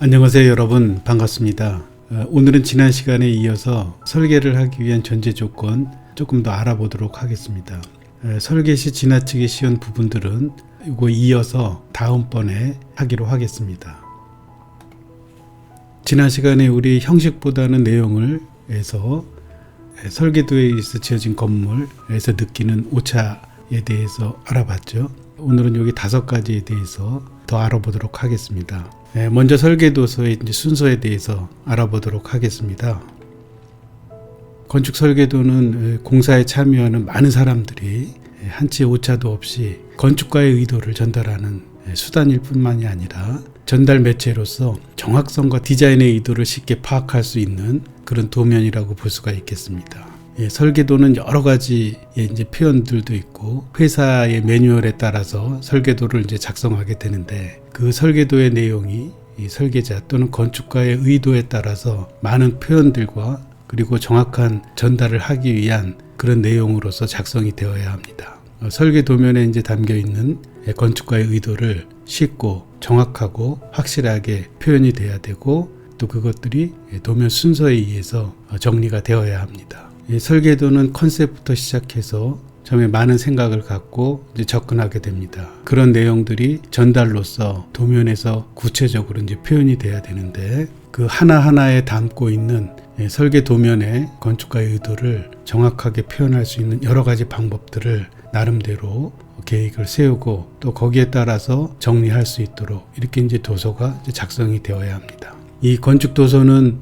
안녕하세요 여러분, 반갑습니다. 오늘은 지난 시간에 이어서 설계를 하기 위한 전제 조건 조금 더 알아보도록 하겠습니다. 설계 시 지나치기 쉬운 부분들은 이거 이어서 다음번에 하기로 하겠습니다. 지난 시간에 우리 형식보다는 내용을 해서 설계도에서 지어진 건물에서 느끼는 오차에 대해서 알아봤죠. 오늘은 여기 5가지에 대해서 더 알아보도록 하겠습니다. 먼저 설계도서의 순서에 대해서 알아보도록 하겠습니다. 건축 설계도는 공사에 참여하는 많은 사람들이 한치의 오차도 없이 건축가의 의도를 전달하는 수단일 뿐만이 아니라 전달 매체로서 정확성과 디자인의 의도를 쉽게 파악할 수 있는 그런 도면이라고 볼 수가 있겠습니다. 설계도는 여러 가지의 표현들도 있고 회사의 매뉴얼에 따라서 설계도를 작성하게 되는데 그 설계도의 내용이 이 설계자 또는 건축가의 의도에 따라서 많은 표현들과 그리고 정확한 전달을 하기 위한 그런 내용으로서 작성이 되어야 합니다. 설계 도면에 담겨 있는 건축가의 의도를 쉽고 정확하고 확실하게 표현이 돼야 되고 또 그것들이 도면 순서에 의해서 정리가 되어야 합니다. 설계도는 컨셉부터 시작해서 처음에 많은 생각을 갖고 접근하게 됩니다. 그런 내용들이 전달로서 도면에서 구체적으로 표현이 돼야 되는데 그 하나하나에 담고 있는 설계 도면의 건축가의 의도를 정확하게 표현할 수 있는 여러 가지 방법들을 나름대로 계획을 세우고 또 거기에 따라서 정리할 수 있도록 이렇게 도서가 작성이 되어야 합니다. 이 건축 도서는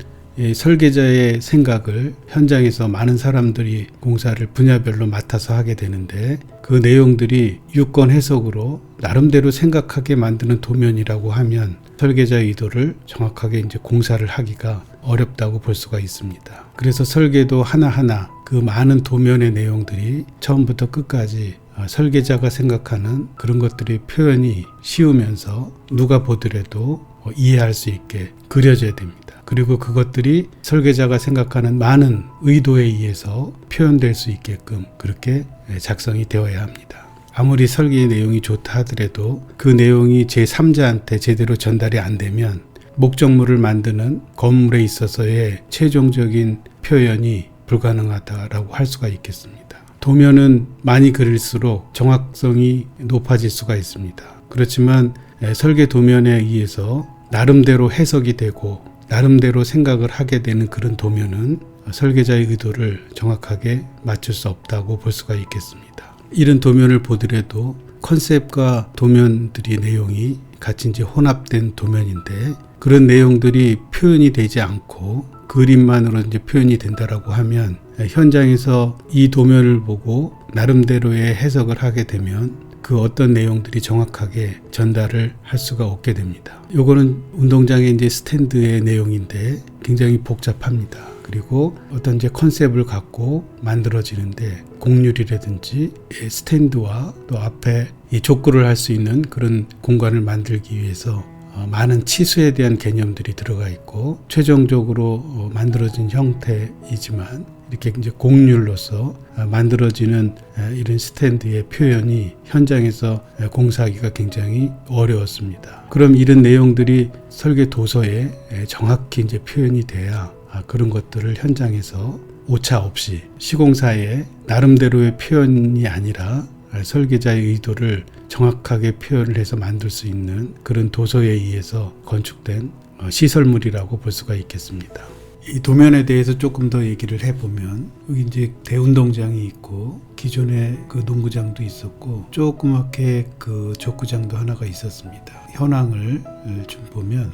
설계자의 생각을 현장에서 많은 사람들이 공사를 분야별로 맡아서 하게 되는데 그 내용들이 유권 해석으로 나름대로 생각하게 만드는 도면이라고 하면 설계자의 의도를 정확하게 공사를 하기가 어렵다고 볼 수가 있습니다. 그래서 설계도 하나하나 그 많은 도면의 내용들이 처음부터 끝까지 설계자가 생각하는 그런 것들의 표현이 쉬우면서 누가 보더라도 이해할 수 있게 그려져야 됩니다. 그리고 그것들이 설계자가 생각하는 많은 의도에 의해서 표현될 수 있게끔 그렇게 작성이 되어야 합니다. 아무리 설계의 내용이 좋다 하더라도 그 내용이 제3자한테 제대로 전달이 안 되면 목적물을 만드는 건물에 있어서의 최종적인 표현이 불가능하다라고 할 수가 있겠습니다. 도면은 많이 그릴수록 정확성이 높아질 수가 있습니다. 그렇지만 설계 도면에 의해서 나름대로 해석이 되고 나름대로 생각을 하게 되는 그런 도면은 설계자의 의도를 정확하게 맞출 수 없다고 볼 수가 있겠습니다. 이런 도면을 보더라도 컨셉과 도면들의 내용이 같이 혼합된 도면인데 그런 내용들이 표현이 되지 않고 그림만으로 표현이 된다라고 하면 현장에서 이 도면을 보고 나름대로의 해석을 하게 되면 그 어떤 내용들이 정확하게 전달을 할 수가 없게 됩니다. 요거는 운동장의 스탠드의 내용인데 굉장히 복잡합니다. 그리고 어떤 컨셉을 갖고 만들어지는데 곡률이라든지 스탠드와 또 앞에 족구를 할 수 있는 그런 공간을 만들기 위해서 많은 치수에 대한 개념들이 들어가 있고 최종적으로 만들어진 형태이지만 이렇게 곡률로서 만들어지는 이런 스탠드의 표현이 현장에서 공사하기가 굉장히 어려웠습니다. 그럼 이런 내용들이 설계 도서에 정확히 표현이 돼야 그런 것들을 현장에서 오차 없이 시공사의 나름대로의 표현이 아니라 설계자의 의도를 정확하게 표현을 해서 만들 수 있는 그런 도서에 의해서 건축된 시설물이라고 볼 수가 있겠습니다. 이 도면에 대해서 조금 더 얘기를 해보면 여기 대운동장이 있고 기존에 그 농구장도 있었고 조그맣게 그 족구장도 하나가 있었습니다. 현황을 좀 보면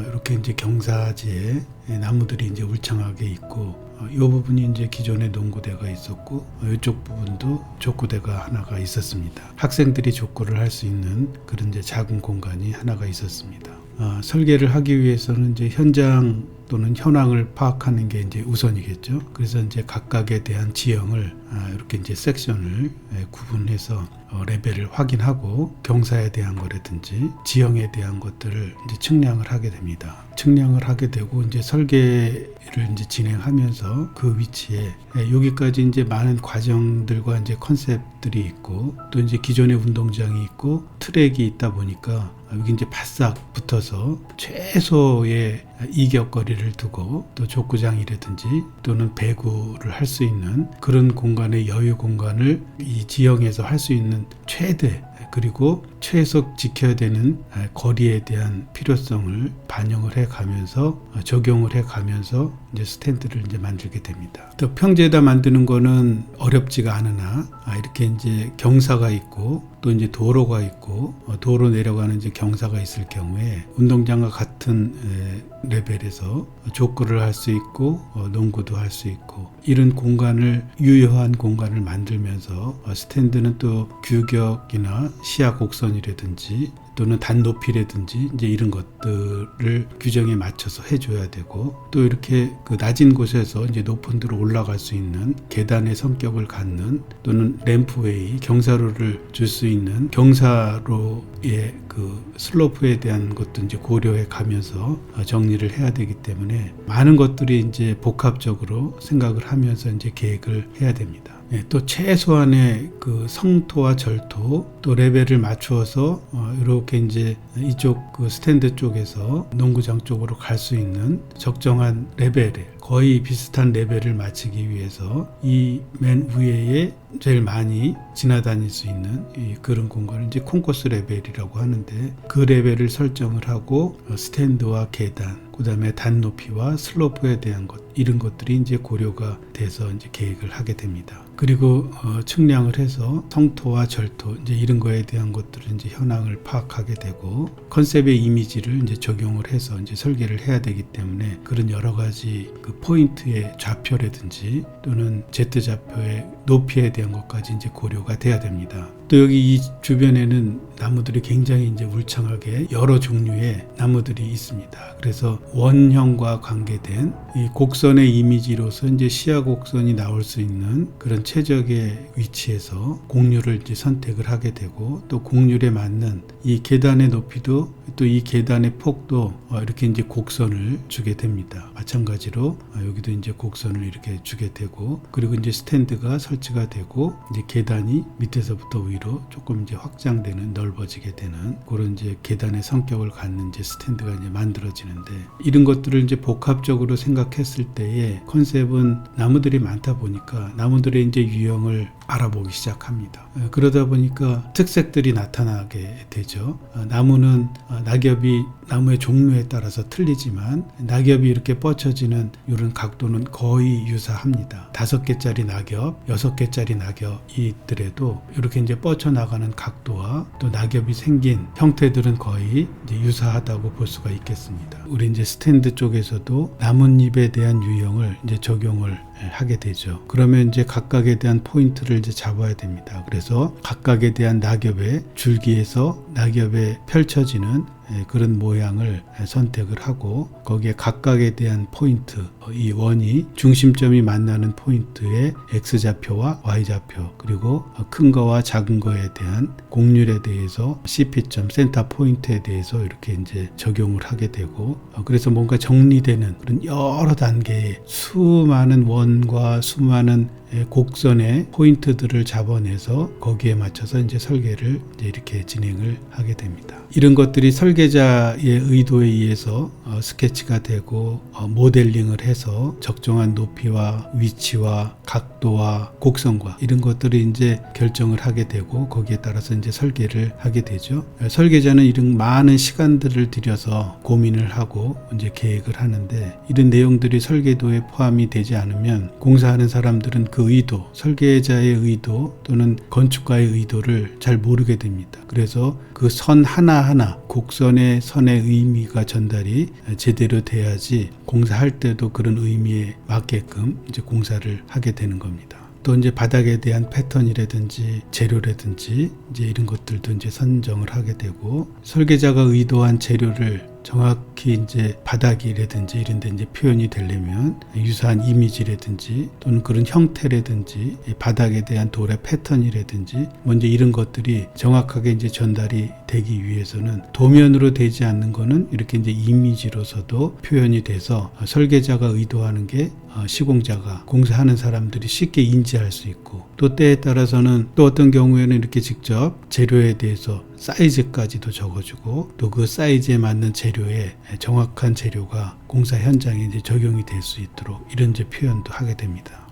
이렇게 경사지에 나무들이 울창하게 있고 이 부분이 기존에 농구대가 있었고 이쪽 부분도 족구대가 하나가 있었습니다. 학생들이 족구를 할 수 있는 그런 작은 공간이 하나가 있었습니다. 설계를 하기 위해서는 현장 또는 현황을 파악하는 게 이제 우선이겠죠. 그래서 이제 각각에 대한 지형을 이렇게 이제 섹션을 구분해서 레벨을 확인하고 경사에 대한 거라든지 지형에 대한 것들을 이제 측량을 하게 됩니다. 측량을 하게 되고 이제 설계를 이제 진행하면서 그 위치에 여기까지 이제 많은 과정들과 이제 컨셉들이 있고 또 이제 기존의 운동장이 있고 트랙이 있다 보니까 여기 이제 바싹 붙어서 최소의 이격거리를 두고 또 족구장이라든지 또는 배구를 할 수 있는 그런 공간의 여유 공간을 이 지형에서 할 수 있는 최대 그리고 최소 지켜야 되는 거리에 대한 필요성을 반영을 해 가면서 적용을 해 가면서 이제 스탠드를 이제 만들게 됩니다. 또 평지에다 만드는 거는 어렵지가 않으나 이렇게 이제 경사가 있고 또 이제 도로가 있고 도로 내려가는 이제 경사가 있을 경우에 운동장과 같은 레벨에서 족구를 할 수 있고 농구도 할 수 있고 이런 공간을 유효한 공간을 만들면서 스탠드는 또 규격이나 시야 곡선이라든지 또는 단 높이라든지 이제 이런 것들을 규정에 맞춰서 해줘야 되고 또 이렇게 그 낮은 곳에서 이제 높은 데로 올라갈 수 있는 계단의 성격을 갖는 또는 램프웨이 경사로를 줄 수 있는 경사로의 그 슬로프에 대한 것도 이제 고려해 가면서 정리를 해야 되기 때문에 많은 것들이 이제 복합적으로 생각을 하면서 이제 계획을 해야 됩니다. 또 최소한의 그 성토와 절토 또 레벨을 맞추어서 이렇게 이제 이쪽 그 스탠드 쪽에서 농구장 쪽으로 갈 수 있는 적정한 레벨에 거의 비슷한 레벨을 맞추기 위해서 이 맨 위에 제일 많이 지나다닐 수 있는 그런 공간을 이제 콘코스 레벨이라고 하는데 그 레벨을 설정을 하고 스탠드와 계단 그 다음에 단 높이와 슬로프에 대한 것 이런 것들이 이제 고려가 돼서 이제 계획을 하게 됩니다. 그리고 측량을 해서 성토와 절토 이제 이런 거에 대한 것들을 이제 현황을 파악하게 되고 컨셉의 이미지를 이제 적용을 해서 이제 설계를 해야 되기 때문에 그런 여러 가지 그 포인트의 좌표라든지 또는 Z 좌표의 높이에 대한 것까지 이제 고려가 돼야 됩니다. 또 여기 이 주변에는 나무들이 굉장히 이제 울창하게 여러 종류의 나무들이 있습니다. 그래서 원형과 관계된 이 곡선의 이미지로서 이제 시야 곡선이 나올 수 있는 그런 최적의 위치에서 곡률을 이제 선택을 하게 되고 또 곡률에 맞는 이 계단의 높이도 또 이 계단의 폭도 이렇게 이제 곡선을 주게 됩니다. 마찬가지로 여기도 이제 곡선을 이렇게 주게 되고 그리고 이제 스탠드가 설치가 되고 이제 계단이 밑에서부터 위로 조금 이제 확장되는 넓어지게 되는 그런 이제 계단의 성격을 갖는 이제 스탠드가 이제 만들어지는데 이런 것들을 이제 복합적으로 생각했을 때에 컨셉은 나무들이 많다 보니까 나무들의 이제 유형을 알아보기 시작합니다. 그러다 보니까 특색들이 나타나게 되죠. 나무는 낙엽이 나무의 종류에 따라서 틀리지만 낙엽이 이렇게 뻗쳐지는 이런 각도는 거의 유사합니다. 5개짜리 낙엽, 6개짜리 낙엽이 있더라도 이렇게 이제 뻗쳐나가는 각도와 또 낙엽이 생긴 형태들은 거의 이제 유사하다고 볼 수가 있겠습니다. 우리 이제 스탠드 쪽에서도 나뭇잎에 대한 유형을 이제 적용을 하게 되죠. 그러면 이제 각각에 대한 포인트를 이제 잡아야 됩니다. 그래서 각각에 대한 낙엽의 줄기에서 낙엽에 펼쳐지는 그런 모양을 선택을 하고 거기에 각각에 대한 포인트 이 원이 중심점이 만나는 포인트의 X좌표와 Y좌표 그리고 큰 거와 작은 거에 대한 곡률에 대해서 CP점 센터 포인트에 대해서 이렇게 이제 적용을 하게 되고 그래서 뭔가 정리되는 그런 여러 단계의 수많은 원과 수많은 곡선의 포인트들을 잡아내서 거기에 맞춰서 이제 설계를 이제 이렇게 진행을 하게 됩니다. 이런 것들이 설계자의 의도에 의해서 스케치가 되고 모델링을 해서 적정한 높이와 위치와 각도와 곡선과 이런 것들을 이제 결정을 하게 되고 거기에 따라서 이제 설계를 하게 되죠. 설계자는 이런 많은 시간들을 들여서 고민을 하고 이제 계획을 하는데 이런 내용들이 설계도에 포함이 되지 않으면 공사하는 사람들은 그 의도, 설계자의 의도 또는 건축가의 의도를 잘 모르게 됩니다. 그래서 그 선 하나하나 곡선의 선의 의미가 전달이 제대로 돼야지 공사할 때도 그런 의미에 맞게끔 이제 공사를 하게 되는 겁니다. 또 이제 바닥에 대한 패턴이라든지 재료라든지 이제 이런 것들도 이제 선정을 하게 되고 설계자가 의도한 재료를 정확히 이제 바닥이라든지 이런 데 이제 표현이 되려면 유사한 이미지라든지 또는 그런 형태라든지 이 바닥에 대한 돌의 패턴이라든지 먼저 이런 것들이 정확하게 이제 전달이 되기 위해서는 도면으로 되지 않는 거는 이렇게 이제 이미지로서도 표현이 돼서 설계자가 의도하는 게 시공자가 공사하는 사람들이 쉽게 인지할 수 있고 또 때에 따라서는 또 어떤 경우에는 이렇게 직접 재료에 대해서 사이즈까지도 적어주고 또 그 사이즈에 맞는 재료에 정확한 재료가 공사 현장에 이제 적용이 될 수 있도록 이런 이제 표현도 하게 됩니다.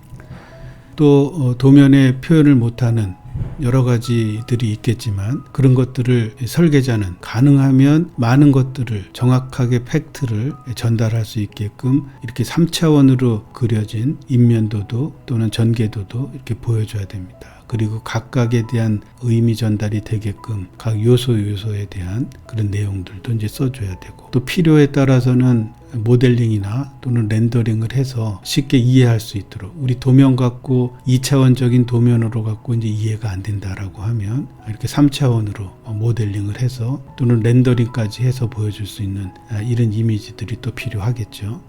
또 도면에 표현을 못하는 여러 가지들이 있겠지만 그런 것들을 설계자는 가능하면 많은 것들을 정확하게 팩트를 전달할 수 있게끔 이렇게 3차원으로 그려진 인면도도 또는 전개도도 이렇게 보여줘야 됩니다. 그리고 각각에 대한 의미 전달이 되게끔 각 요소에 대한 그런 내용들도 이제 써줘야 되고 또 필요에 따라서는 모델링이나 또는 렌더링을 해서 쉽게 이해할 수 있도록 우리 도면 갖고 2차원적인 도면으로 갖고 이제 이해가 안 된다라고 하면 이렇게 3차원으로 모델링을 해서 또는 렌더링까지 해서 보여줄 수 있는 이런 이미지들이 또 필요하겠죠.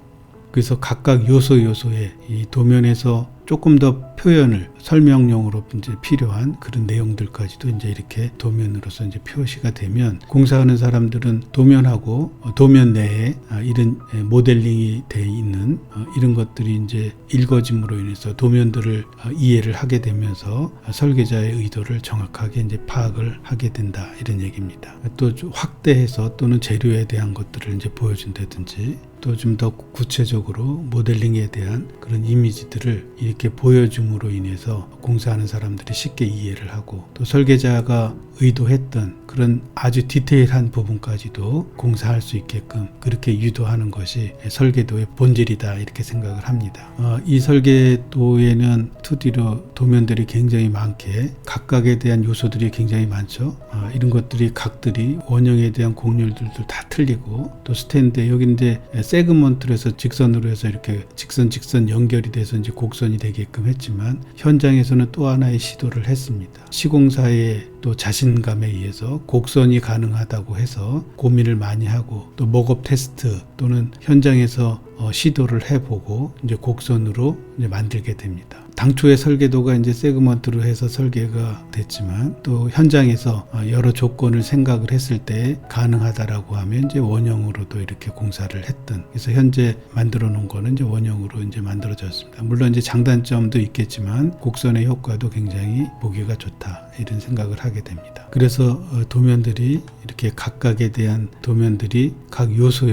그래서 각각 요소에 이 도면에서 조금 더 표현을 설명용으로 이제 필요한 그런 내용들까지도 이제 이렇게 도면으로서 이제 표시가 되면 공사하는 사람들은 도면하고 도면 내에 이런 모델링이 돼 있는 이런 것들이 이제 읽어짐으로 인해서 도면들을 이해를 하게 되면서 설계자의 의도를 정확하게 이제 파악을 하게 된다 이런 얘기입니다. 또 확대해서 또는 재료에 대한 것들을 이제 보여준다든지 또 좀 더 구체적으로 모델링에 대한 그런 이미지들을 이렇게 보여줌으로 인해서 공사하는 사람들이 쉽게 이해를 하고 또 설계자가 의도했던 그런 아주 디테일한 부분까지도 공사할 수 있게끔 그렇게 유도하는 것이 설계도의 본질이다 이렇게 생각을 합니다. 이 설계도에는 2D로 도면들이 굉장히 많게 각각에 대한 요소들이 굉장히 많죠. 이런 것들이 각들이 원형에 대한 곡률들도 다 틀리고 또 스탠드 여기 이제 세그먼트로 해서 직선으로 해서 이렇게 직선 연결이 돼서 이제 곡선이 되게끔 했지만 현장에서는 또 하나의 시도를 했습니다. 시공사의 또 자신감에 의해서 곡선이 가능하다고 해서 고민을 많이 하고 또 목업 테스트 또는 현장에서 시도를 해보고 이제 곡선으로 이제 만들게 됩니다. 당초의 설계도가 이제 세그먼트로 해서 설계가 됐지만 또 현장에서 여러 조건을 생각을 했을 때 가능하다라고 하면 이제 원형으로도 이렇게 공사를 했던 그래서 현재 만들어 놓은 거는 이제 원형으로 이제 만들어졌습니다. 물론 이제 장단점도 있겠지만 곡선의 효과도 굉장히 보기가 좋다 이런 생각을 하게 됩니다. 그래서 도면들이 이렇게 각각에 대한 도면들이 각 요소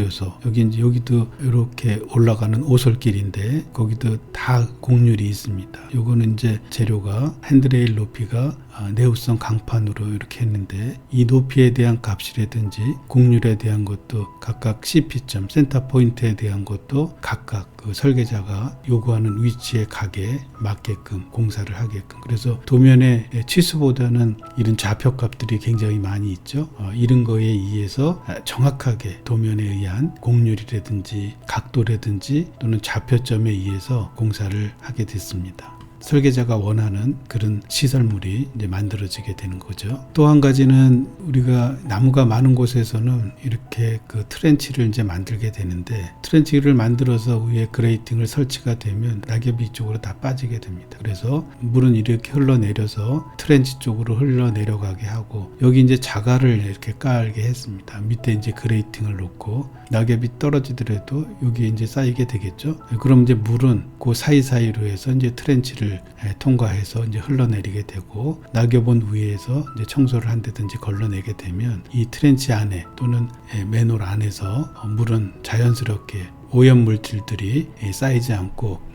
여기도 이렇게 올라가는 오솔길인데 거기도 다 곡률이 있습니다. 요거는 이제 재료가 핸드레일 높이가 내우성 강판으로 이렇게 했는데 이 높이에 대한 값이라든지 곡률에 대한 것도 각각 CP점, 센터 포인트에 대한 것도 각각 그 설계자가 요구하는 위치에 가게 맞게끔 공사를 하게끔 그래서 도면의 치수보다는 이런 좌표값들이 굉장히 많이 있죠. 이런 거에 의해서 정확하게 도면에 의한 곡률이라든지 각도라든지 또는 좌표점에 의해서 공사를 하게 됐습니다. 설계자가 원하는 그런 시설물이 이제 만들어지게 되는 거죠. 또 한 가지는 우리가 나무가 많은 곳에서는 이렇게 그 트렌치를 이제 만들게 되는데 트렌치를 만들어서 위에 그레이팅을 설치가 되면 낙엽이 이쪽으로 다 빠지게 됩니다. 그래서 물은 이렇게 흘러내려서 트렌치 쪽으로 흘러내려가게 하고 여기 이제 자갈을 이렇게 깔게 했습니다. 밑에 이제 그레이팅을 놓고 낙엽이 떨어지더라도 여기에 이제 쌓이게 되겠죠. 그럼 이제 물은 그 사이사이로 해서 이제 트렌치를 통과해서 이제 흘러내리게 되고 낙엽은 위에서 이제 청소를 한다든지 걸러내게 되면 이 트렌치 안에 또는 맨홀 안에서 물은 자연스럽게 오염 물질들이 쌓이지 않고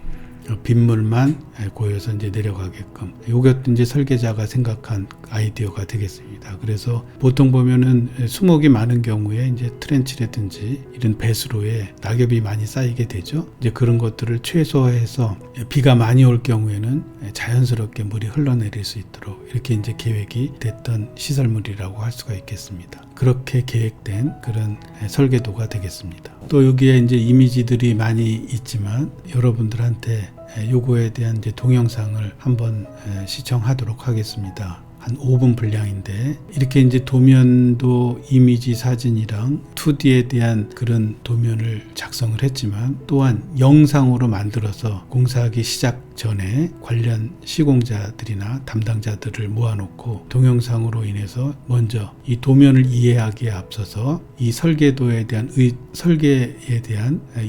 빗물만 고여서 이제 내려가게끔 이것도 이제 설계자가 생각한 아이디어가 되겠습니다. 그래서 보통 보면은 수목이 많은 경우에 이제 트렌치라든지 이런 배수로에 낙엽이 많이 쌓이게 되죠. 이제 그런 것들을 최소화해서 비가 많이 올 경우에는 자연스럽게 물이 흘러내릴 수 있도록 이렇게 이제 계획이 됐던 시설물이라고 할 수가 있겠습니다. 그렇게 계획된 그런 설계도가 되겠습니다. 또 여기에 이제 이미지들이 많이 있지만 여러분들한테 요거에 대한 이제 동영상을 한번 시청하도록 하겠습니다. 한 5분 분량인데 이렇게 이제 도면도 이미지 사진이랑 2D에 대한 그런 도면을 작성을 했지만 또한 영상으로 만들어서 공사하기 시작 전에 관련 시공자들이나 담당자들을 모아놓고 동영상으로 인해서 먼저 이 도면을 이해하기에 앞서서 이 설계에 대한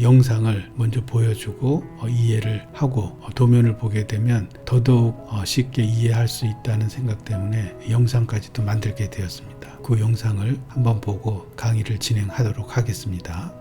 영상을 먼저 보여주고 이해를 하고 도면을 보게 되면 더더욱 쉽게 이해할 수 있다는 생각 때문에 영상까지도 만들게 되었습니다. 그 영상을 한번 보고 강의를 진행하도록 하겠습니다.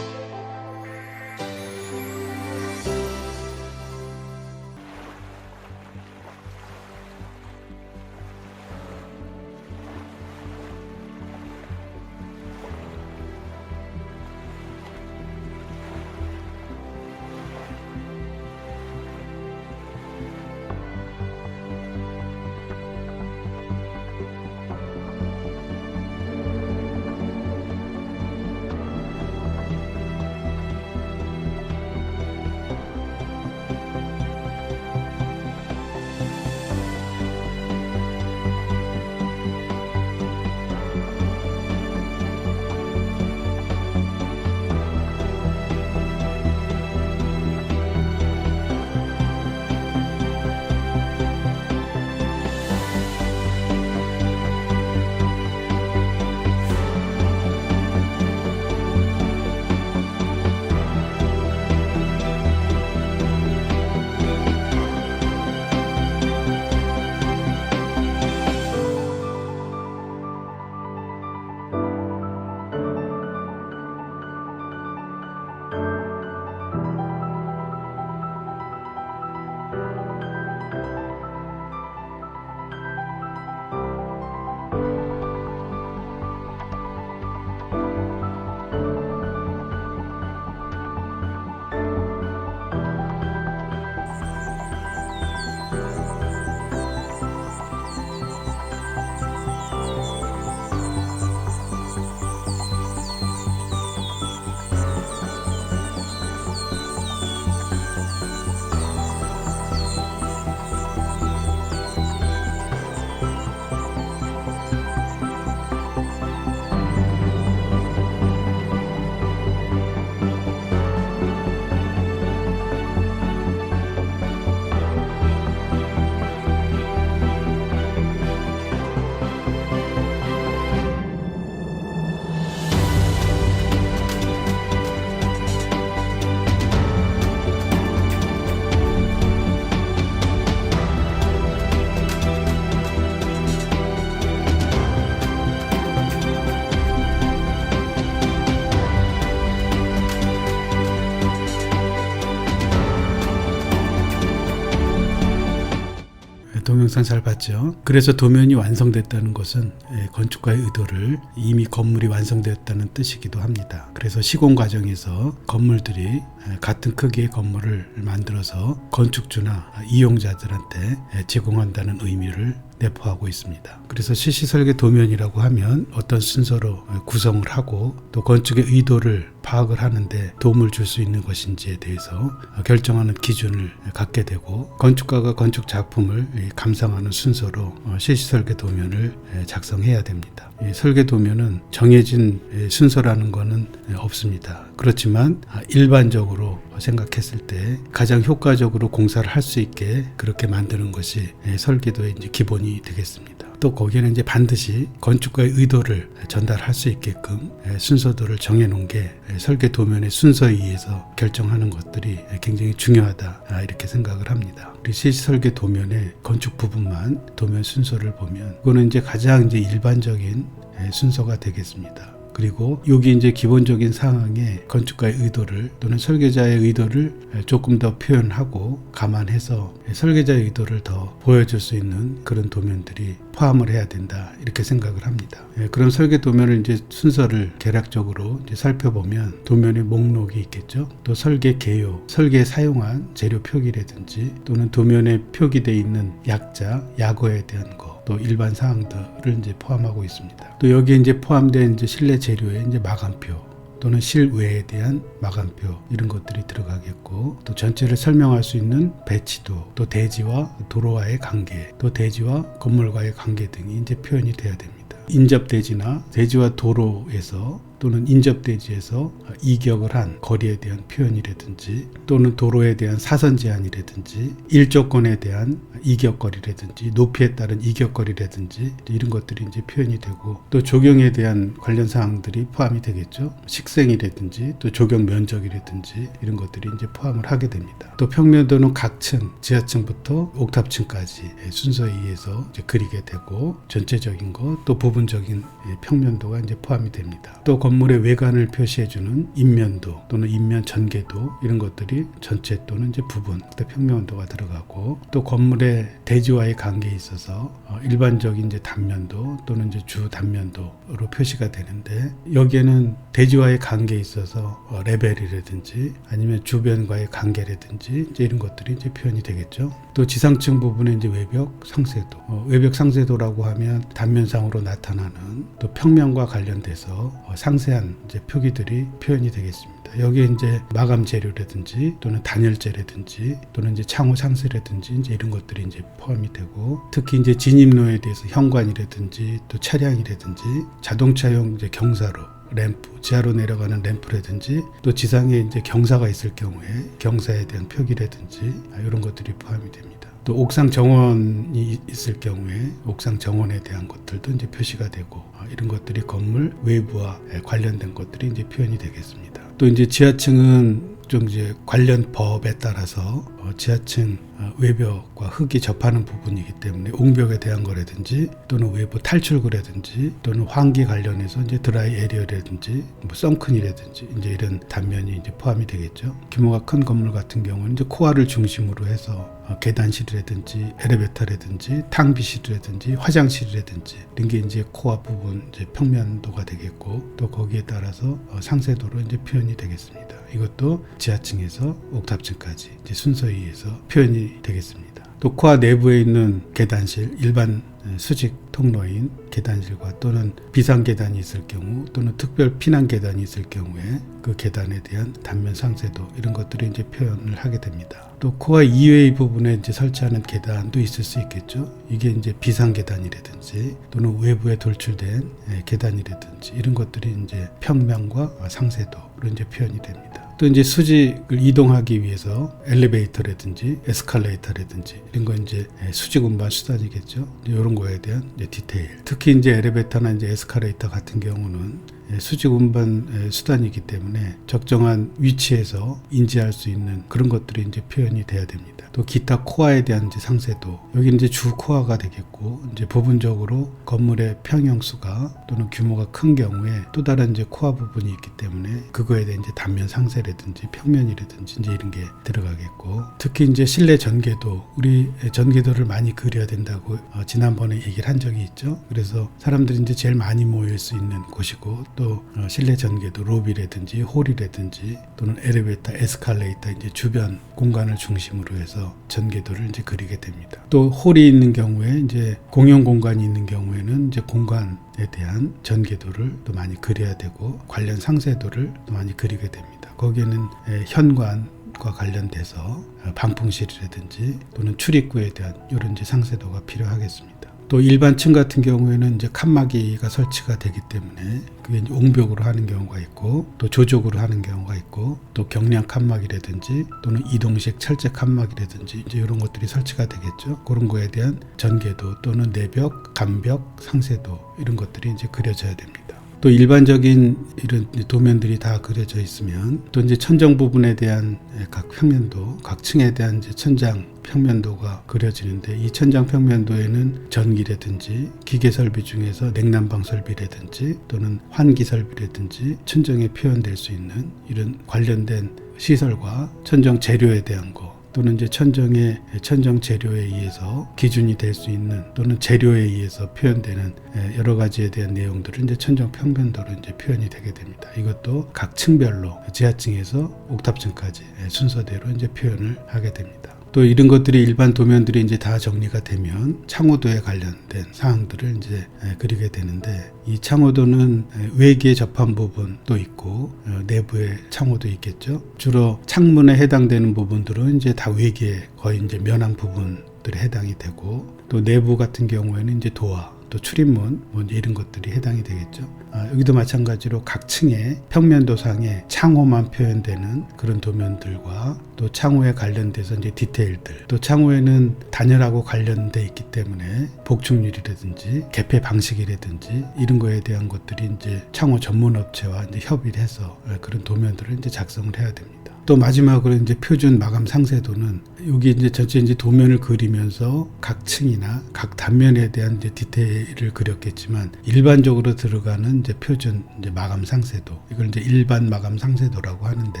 동영상 잘 봤죠. 그래서 도면이 완성됐다는 것은 건축가의 의도를 이미 건물이 완성되었다는 뜻이기도 합니다. 그래서 시공 과정에서 건물들이 같은 크기의 건물을 만들어서 건축주나 이용자들한테 제공한다는 의미를 내포하고 있습니다. 그래서 실시설계 도면이라고 하면 어떤 순서로 구성을 하고 또 건축의 의도를 파악을 하는데 도움을 줄 수 있는 것인지에 대해서 결정하는 기준을 갖게 되고, 건축가가 건축 작품을 감상하는 순서로 실시설계 도면을 작성해야 됩니다. 설계 도면은 정해진 순서라는 것은 없습니다. 그렇지만 일반적으로 생각했을 때 가장 효과적으로 공사를 할 수 있게 그렇게 만드는 것이 설계도의 이제 기본이 되겠습니다. 또 거기에는 이제 반드시 건축가의 의도를 전달할 수 있게끔 순서도를 정해놓은 게 설계 도면의 순서에 의해서 결정하는 것들이 굉장히 중요하다, 이렇게 생각을 합니다. 우리 실설계 도면의 건축 부분만 도면 순서를 보면 그거는 이제 가장 이제 일반적인 순서가 되겠습니다. 그리고 여기 이제 기본적인 상황에 건축가의 의도를 또는 설계자의 의도를 조금 더 표현하고 감안해서 설계자의 의도를 더 보여줄 수 있는 그런 도면들이 포함을 해야 된다, 이렇게 생각을 합니다. 그런 설계 도면을 이제 순서를 개략적으로 이제 살펴보면 도면의 목록이 있겠죠. 또 설계 개요, 설계에 사용한 재료 표기라든지 또는 도면에 표기되어 있는 약자, 약어에 대한 거, 또 일반 사항들을 이제 포함하고 있습니다. 또 여기에 이제 포함된 이제 실내 재료의 이제 마감표 또는 실외에 대한 마감표, 이런 것들이 들어가겠고, 또 전체를 설명할 수 있는 배치도, 또 대지와 도로와의 관계, 또 대지와 건물과의 관계 등이 이제 표현이 돼야 됩니다. 인접대지나 대지와 도로에서 또는 인접대지에서 이격을 한 거리에 대한 표현이라든지, 또는 도로에 대한 사선 제한이라든지, 일조권에 대한 이격거리라든지, 높이에 따른 이격거리라든지, 이런 것들이 이제 표현이 되고, 또 조경에 대한 관련 사항들이 포함이 되겠죠. 식생이라든지 또 조경 면적이라든지 이런 것들이 이제 포함을 하게 됩니다. 또 평면도는 각 층, 지하층부터 옥탑층까지 순서에 의해서 이제 그리게 되고, 전체적인 것, 또 부분적인 평면도가 이제 포함이 됩니다. 또 건물의 외관을 표시해주는 인면도 또는 인면 전개도, 이런 것들이 전체 또는 이제 부분, 평면도가 들어가고, 또 건물의 대지와의 관계에 있어서 일반적인 이제 단면도 또는 이제 주 단면도로 표시가 되는데, 여기에는 대지와의 관계에 있어서 레벨이라든지 아니면 주변과의 관계라든지 이제 이런 것들이 이제 표현이 되겠죠. 또 지상층 부분에 이제 외벽 상세도, 외벽 상세도라고 하면 단면상으로 나타나는 또 평면과 관련돼서 상세한 이제 표기들이 표현이 되겠습니다. 여기에 이제 마감 재료라든지 또는 단열재라든지 또는 이제 창호 상세라든지 이제 이런 것들이 이제 포함이 되고, 특히 이제 진입로에 대해서 현관이라든지 또 차량이라든지 자동차용 이제 경사로, 램프, 지하로 내려가는 램프라든지, 또 지상에 이제 경사가 있을 경우에 경사에 대한 표기라든지 이런 것들이 포함이 됩니다. 또 옥상 정원이 있을 경우에 옥상 정원에 대한 것들도 이제 표시가 되고, 이런 것들이 건물 외부와 관련된 것들이 이제 표현이 되겠습니다. 또 이제 지하층은 좀 이제 관련 법에 따라서 지하층 외벽과 흙이 접하는 부분이기 때문에 옹벽에 대한 거라든지 또는 외부 탈출구라든지 또는 환기 관련해서 이제 드라이 에리어라든지 뭐 썬큰이라든지 이제 이런 단면이 이제 포함이 되겠죠. 규모가 큰 건물 같은 경우는 이제 코아를 중심으로 해서 계단실이라든지 엘리베이터라든지 탕비실이라든지 화장실이라든지 이런 게 이제 코아 부분 이제 평면도가 되겠고, 또 거기에 따라서 상세도로 이제 표현이 되겠습니다. 이것도 지하층에서 옥탑층까지 이제 순서에 의해서 표현이 되겠습니다. 또 코아 내부에 있는 계단실, 일반 수직 통로인 계단실과 또는 비상 계단이 있을 경우 또는 특별 피난 계단이 있을 경우에 그 계단에 대한 단면 상세도, 이런 것들이 이제 표현을 하게 됩니다. 또 코아 이외의 부분에 이제 설치하는 계단도 있을 수 있겠죠. 이게 이제 비상 계단이라든지 또는 외부에 돌출된 계단이라든지 이런 것들이 이제 평면과 상세도로 이제 표현이 됩니다. 또 이제 수직을 이동하기 위해서 엘리베이터라든지 에스컬레이터라든지 이런 건 이제 수직 운반 수단이겠죠. 이런 거에 대한 이제 디테일. 특히 이제 엘리베이터나 이제 에스컬레이터 같은 경우는 수직 운반 수단이기 때문에 적정한 위치에서 인지할 수 있는 그런 것들이 이제 표현이 돼야 됩니다. 또 기타 코어에 대한 이제 상세도, 여기 이제 주 코어가 되겠고, 이제 부분적으로 건물의 평형수가 또는 규모가 큰 경우에 또 다른 이제 코어 부분이 있기 때문에 그거에 대한 이제 단면 상세라든지 평면이라든지 이제 이런 게 들어가겠고, 특히 이제 실내 전개도, 우리 전개도를 많이 그려야 된다고 지난번에 얘기를 한 적이 있죠. 그래서 사람들이 이제 제일 많이 모일 수 있는 곳이고, 또 실내 전개도 로비라든지 홀이라든지 또는 엘리베이터, 에스컬레이터 이제 주변 공간을 중심으로 해서 전개도를 이제 그리게 됩니다. 또 홀이 있는 경우에, 이제 공용 공간이 있는 경우에는 이제 공간에 대한 전개도를 또 많이 그려야 되고, 관련 상세도를 또 많이 그리게 됩니다. 거기에는 현관과 관련돼서 방풍실이라든지 또는 출입구에 대한 이런 이제 상세도가 필요하겠습니다. 또 일반 층 같은 경우에는 이제 칸막이가 설치가 되기 때문에 그게 이제 옹벽으로 하는 경우가 있고, 또 조적으로 하는 경우가 있고, 또 경량 칸막이라든지 또는 이동식 철제 칸막이라든지 이제 이런 것들이 설치가 되겠죠. 그런 거에 대한 전개도 또는 내벽, 간벽, 상세도 이런 것들이 이제 그려져야 됩니다. 또 일반적인 이런 도면들이 다 그려져 있으면 또 이제 천정 부분에 대한 각 평면도, 각 층에 대한 이제 천장 평면도가 그려지는데, 이 천장 평면도에는 전기라든지 기계 설비 중에서 냉난방 설비라든지 또는 환기 설비라든지 천정에 표현될 수 있는 이런 관련된 시설과 천정 재료에 대한 거, 또는 이제 천정 재료에 의해서 기준이 될 수 있는 또는 재료에 의해서 표현되는 여러 가지에 대한 내용들을 이제 천정 평면도로 이제 표현이 되게 됩니다. 이것도 각 층별로 지하층에서 옥탑층까지 순서대로 이제 표현을 하게 됩니다. 또 이런 것들이 일반 도면들이 이제 다 정리가 되면 창호도에 관련된 사항들을 이제 그리게 되는데, 이 창호도는 외기에 접한 부분도 있고 내부에 창호도 있겠죠. 주로 창문에 해당되는 부분들은 이제 다 외기에 거의 이제 면한 부분들에 해당이 되고, 또 내부 같은 경우에는 이제 도화, 또 출입문 뭐 이런 것들이 해당이 되겠죠. 여기도 마찬가지로 각 층의 평면도상에 창호만 표현되는 그런 도면들과, 또 창호에 관련돼서 이제 디테일들, 또 창호에는 단열하고 관련돼 있기 때문에 복층률이라든지 개폐 방식이라든지 이런 거에 대한 것들이 이제 창호 전문 업체와 이제 협의를 해서 그런 도면들을 이제 작성을 해야 됩니다. 또 마지막으로 이제 표준 마감 상세도는, 여기 이제 전체 이제 도면을 그리면서 각 층이나 각 단면에 대한 이제 디테일을 그렸겠지만, 일반적으로 들어가는 이제 표준 이제 마감 상세도, 이걸 이제 일반 마감 상세도라고 하는데,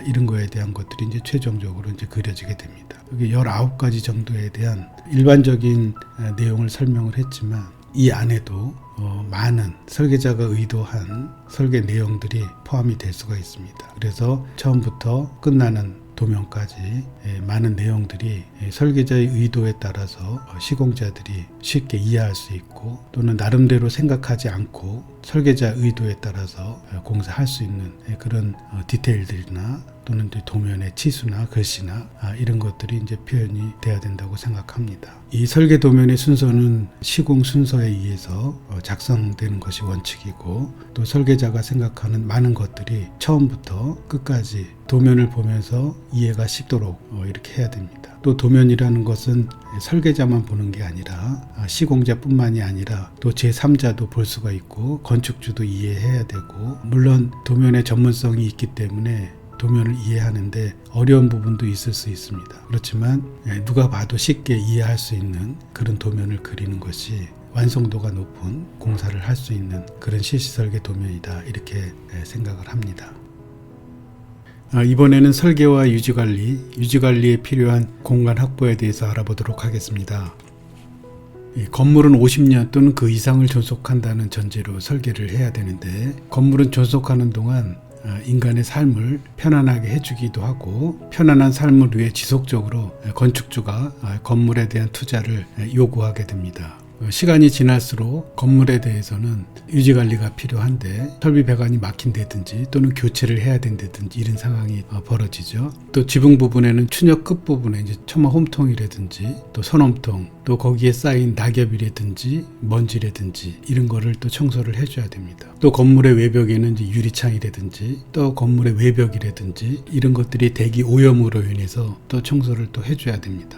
이런 거에 대한 것들이 이제 최종적으로 이제 그려지게 됩니다. 여기 19가지 정도에 대한 일반적인 내용을 설명을 했지만, 이 안에도 많은 설계자가 의도한 설계 내용들이 포함이 될 수가 있습니다. 그래서 처음부터 끝나는 도면까지 많은 내용들이 설계자의 의도에 따라서 시공자들이 쉽게 이해할 수 있고, 또는 나름대로 생각하지 않고 설계자 의도에 따라서 공사할 수 있는 그런 디테일들이나 또는 도면의 치수나 글씨나 이런 것들이 이제 표현이 돼야 된다고 생각합니다. 이 설계 도면의 순서는 시공 순서에 의해서 작성되는 것이 원칙이고, 또 설계자가 생각하는 많은 것들이 처음부터 끝까지 도면을 보면서 이해가 쉽도록 이렇게 해야 됩니다. 또 도면이라는 것은 설계자만 보는 게 아니라 시공자뿐만이 아니라 또 제3자도 볼 수가 있고 건축주도 이해해야 되고, 물론 도면의 전문성이 있기 때문에 도면을 이해하는데 어려운 부분도 있을 수 있습니다. 그렇지만 누가 봐도 쉽게 이해할 수 있는 그런 도면을 그리는 것이 완성도가 높은 공사를 할 수 있는 그런 실시설계 도면이다, 이렇게 생각을 합니다. 이번에는 설계와 유지관리에 필요한 공간 확보에 대해서 알아보도록 하겠습니다. 건물은 50년 또는 그 이상을 존속한다는 전제로 설계를 해야 되는데, 건물은 존속하는 동안 인간의 삶을 편안하게 해주기도 하고, 편안한 삶을 위해 지속적으로 건축주가 건물에 대한 투자를 요구하게 됩니다. 시간이 지날수록 건물에 대해서는 유지관리가 필요한데, 설비 배관이 막힌다든지 또는 교체를 해야 된다든지 이런 상황이 벌어지죠. 또 지붕 부분에는 추녀 끝 부분에 이제 처마 홈통이라든지 또 선홈통, 또 거기에 쌓인 낙엽이라든지 먼지라든지 이런 거를 또 청소를 해줘야 됩니다. 또 건물의 외벽에는 이제 유리창이라든지 또 건물의 외벽이라든지 이런 것들이 대기 오염으로 인해서 또 청소를 또 해줘야 됩니다.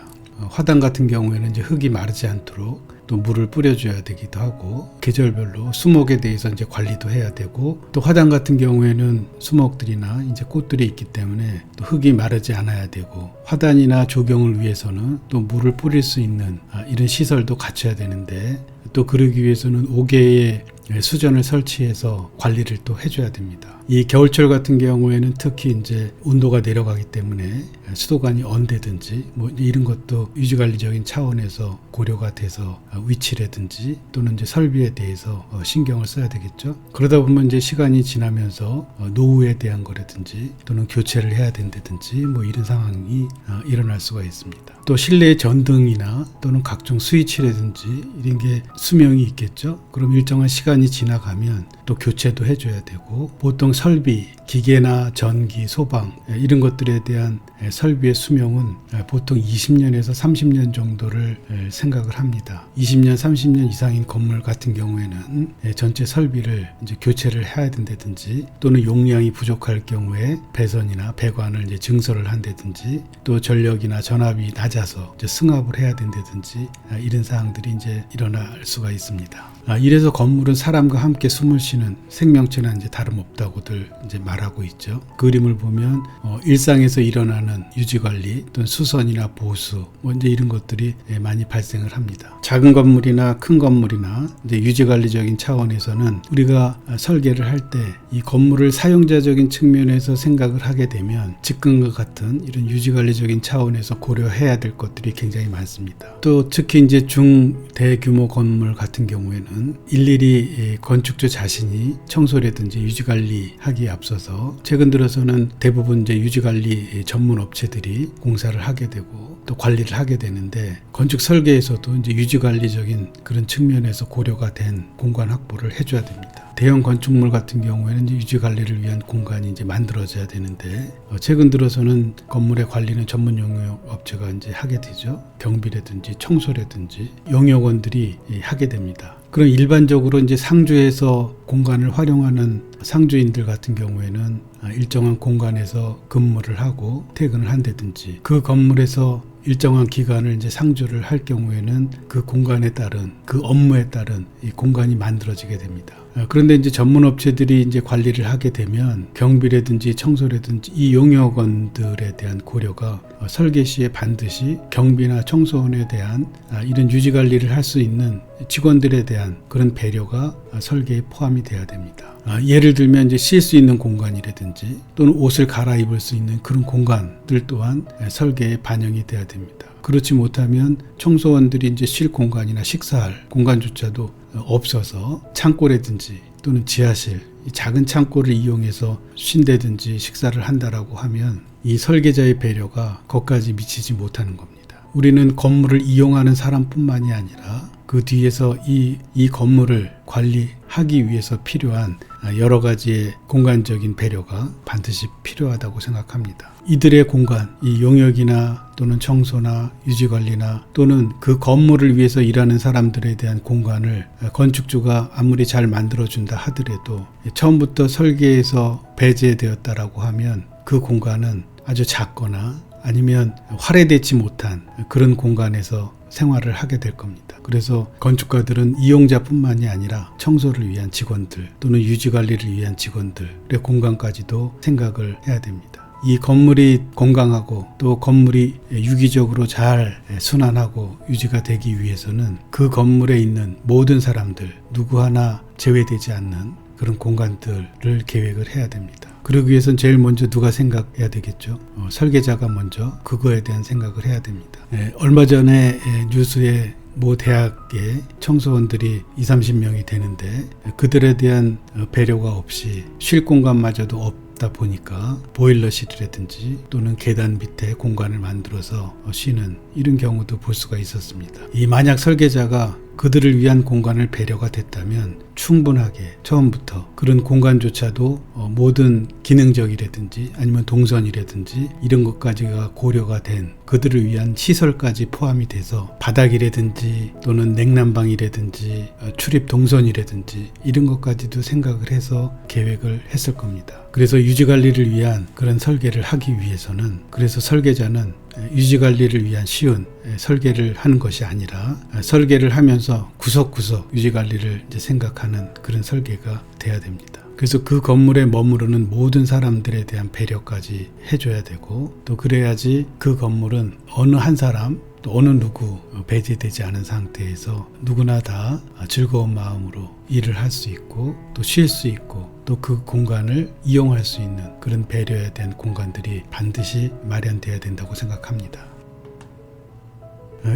화단 같은 경우에는 이제 흙이 마르지 않도록 또 물을 뿌려줘야 되기도 하고, 계절별로 수목에 대해서 이제 관리도 해야 되고, 또 화단 같은 경우에는 수목들이나 이제 꽃들이 있기 때문에 또 흙이 마르지 않아야 되고, 화단이나 조경을 위해서는 또 물을 뿌릴 수 있는 이런 시설도 갖춰야 되는데, 또 그러기 위해서는 5개의 수전을 설치해서 관리를 또 해줘야 됩니다. 이 겨울철 같은 경우에는 특히 이제 온도가 내려가기 때문에 수도관이 언대든지 뭐 이런 것도 유지관리적인 차원에서 고려가 돼서 위치라든지 또는 이제 설비에 대해서 신경을 써야 되겠죠. 그러다 보면 이제 시간이 지나면서 노후에 대한 거라든지 또는 교체를 해야 된다든지 뭐 이런 상황이 일어날 수가 있습니다. 또 실내 전등이나 또는 각종 스위치라든지 이런 게 수명이 있겠죠. 그럼 일정한 시간이 지나가면 또 교체도 해줘야 되고, 보통 설비, 기계나 전기, 소방 이런 것들에 대한 설비의 수명은 보통 20년에서 30년 정도를 생각을 합니다. 20년, 30년 이상인 건물 같은 경우에는 전체 설비를 이제 교체를 해야 된다든지, 또는 용량이 부족할 경우에 배선이나 배관을 이제 증설을 한다든지, 또 전력이나 전압이 낮아서 이제 승합을 해야 된다든지 이런 사항들이 이제 일어날 수가 있습니다. 이래서 건물은 사람과 함께 숨을 쉬는 생명체나 이제 다름없다고들 이제 말하고 있죠. 그림을 보면 일상에서 일어나는 유지관리 또는 수선이나 보수 뭐 이제 이런 것들이 많이 발생을 합니다. 작은 건물이나 큰 건물이나 이제 유지관리적인 차원에서는 우리가 설계를 할 때 이 건물을 사용자적인 측면에서 생각을 하게 되면 직근과 같은 이런 유지관리적인 차원에서 고려해야 될 것들이 굉장히 많습니다. 또 특히 이제 중대규모 건물 같은 경우에는 일일이 건축주 자신이 청소라든지 유지관리하기에 앞서서 최근 들어서는 대부분 이제 유지관리 전문 업체들이 공사를 하게 되고 또 관리를 하게 되는데, 건축 설계에서도 이제 유지관리적인 그런 측면에서 고려가 된 공간 확보를 해줘야 됩니다. 대형 건축물 같은 경우에는 이제 유지 관리를 위한 공간이 이제 만들어져야 되는데, 최근 들어서는 건물의 관리는 전문 용역 업체가 이제 하게 되죠. 경비라든지 청소라든지 용역원들이 하게 됩니다. 그럼 일반적으로 이제 상주에서 공간을 활용하는 상주인들 같은 경우에는 일정한 공간에서 근무를 하고 퇴근을 한다든지, 그 건물에서 일정한 기간을 이제 상주를 할 경우에는 그 공간에 따른, 그 업무에 따른 이 공간이 만들어지게 됩니다. 그런데 이제 전문 업체들이 이제 관리를 하게 되면 경비라든지 청소라든지 이 용역원들에 대한 고려가 설계 시에 반드시 경비나 청소원에 대한 이런 유지 관리를 할 수 있는 직원들에 대한 그런 배려가 설계에 포함이 돼야 됩니다. 예를 들면 이제 쉴 수 있는 공간이라든지 또는 옷을 갈아입을 수 있는 그런 공간들 또한 설계에 반영이 돼야 됩니다. 그렇지 못하면 청소원들이 이제 쉴 공간이나 식사할 공간조차도 없어서 창고라든지 또는 지하실, 이 작은 창고를 이용해서 쉰다든지 식사를 한다라고 하면 이 설계자의 배려가 거기까지 미치지 못하는 겁니다. 우리는 건물을 이용하는 사람뿐만이 아니라 그 뒤에서 이 건물을 관리하기 위해서 필요한 여러 가지의 공간적인 배려가 반드시 필요하다고 생각합니다. 이들의 공간, 이 용역이나 또는 청소나 유지관리나 또는 그 건물을 위해서 일하는 사람들에 대한 공간을 건축주가 아무리 잘 만들어준다 하더라도 처음부터 설계에서 배제되었다라고 하면 그 공간은 아주 작거나 아니면 활용되지 못한 그런 공간에서 생활을 하게 될 겁니다. 그래서 건축가들은 이용자뿐만이 아니라 청소를 위한 직원들 또는 유지관리를 위한 직원들의 공간까지도 생각을 해야 됩니다. 이 건물이 건강하고 또 건물이 유기적으로 잘 순환하고 유지가 되기 위해서는 그 건물에 있는 모든 사람들 누구 하나 제외되지 않는 그런 공간들을 계획을 해야 됩니다. 그러기 위해서는 제일 먼저 누가 생각해야 되겠죠. 설계자가 먼저 그거에 대한 생각을 해야 됩니다. 얼마 전에 뉴스에 모 대학의 청소원들이 20-30명이 되는데 그들에 대한 배려가 없이 쉴 공간마저도 없다 보니까 보일러실이라든지 또는 계단 밑에 공간을 만들어서 쉬는 이런 경우도 볼 수가 있었습니다. 이 만약 설계자가 그들을 위한 공간을 배려가 됐다면 충분하게 처음부터 그런 공간조차도 모든 기능적이라든지 아니면 동선이라든지 이런 것까지가 고려가 된 그들을 위한 시설까지 포함이 돼서 바닥이라든지 또는 냉난방이라든지 출입 동선이라든지 이런 것까지도 생각을 해서 계획을 했을 겁니다. 그래서 유지관리를 위한 그런 설계를 하기 위해서는 그래서 설계자는 유지관리를 위한 쉬운 설계를 하는 것이 아니라 설계를 하면서 구석구석 유지관리를 이제 생각하는 그런 설계가 돼야 됩니다. 그래서 그 건물에 머무르는 모든 사람들에 대한 배려까지 해줘야 되고, 또 그래야지 그 건물은 어느 한 사람 또 어느 누구 배제되지 않은 상태에서 누구나 다 즐거운 마음으로 일을 할 수 있고 또 쉴 수 있고 또 그 공간을 이용할 수 있는 그런 배려에 대한 공간들이 반드시 마련돼야 된다고 생각합니다.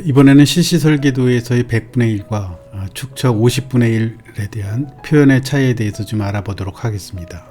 이번에는 실시설계도에서의 100분의 1과 축척 50분의 1에 대한 표현의 차이에 대해서 좀 알아보도록 하겠습니다.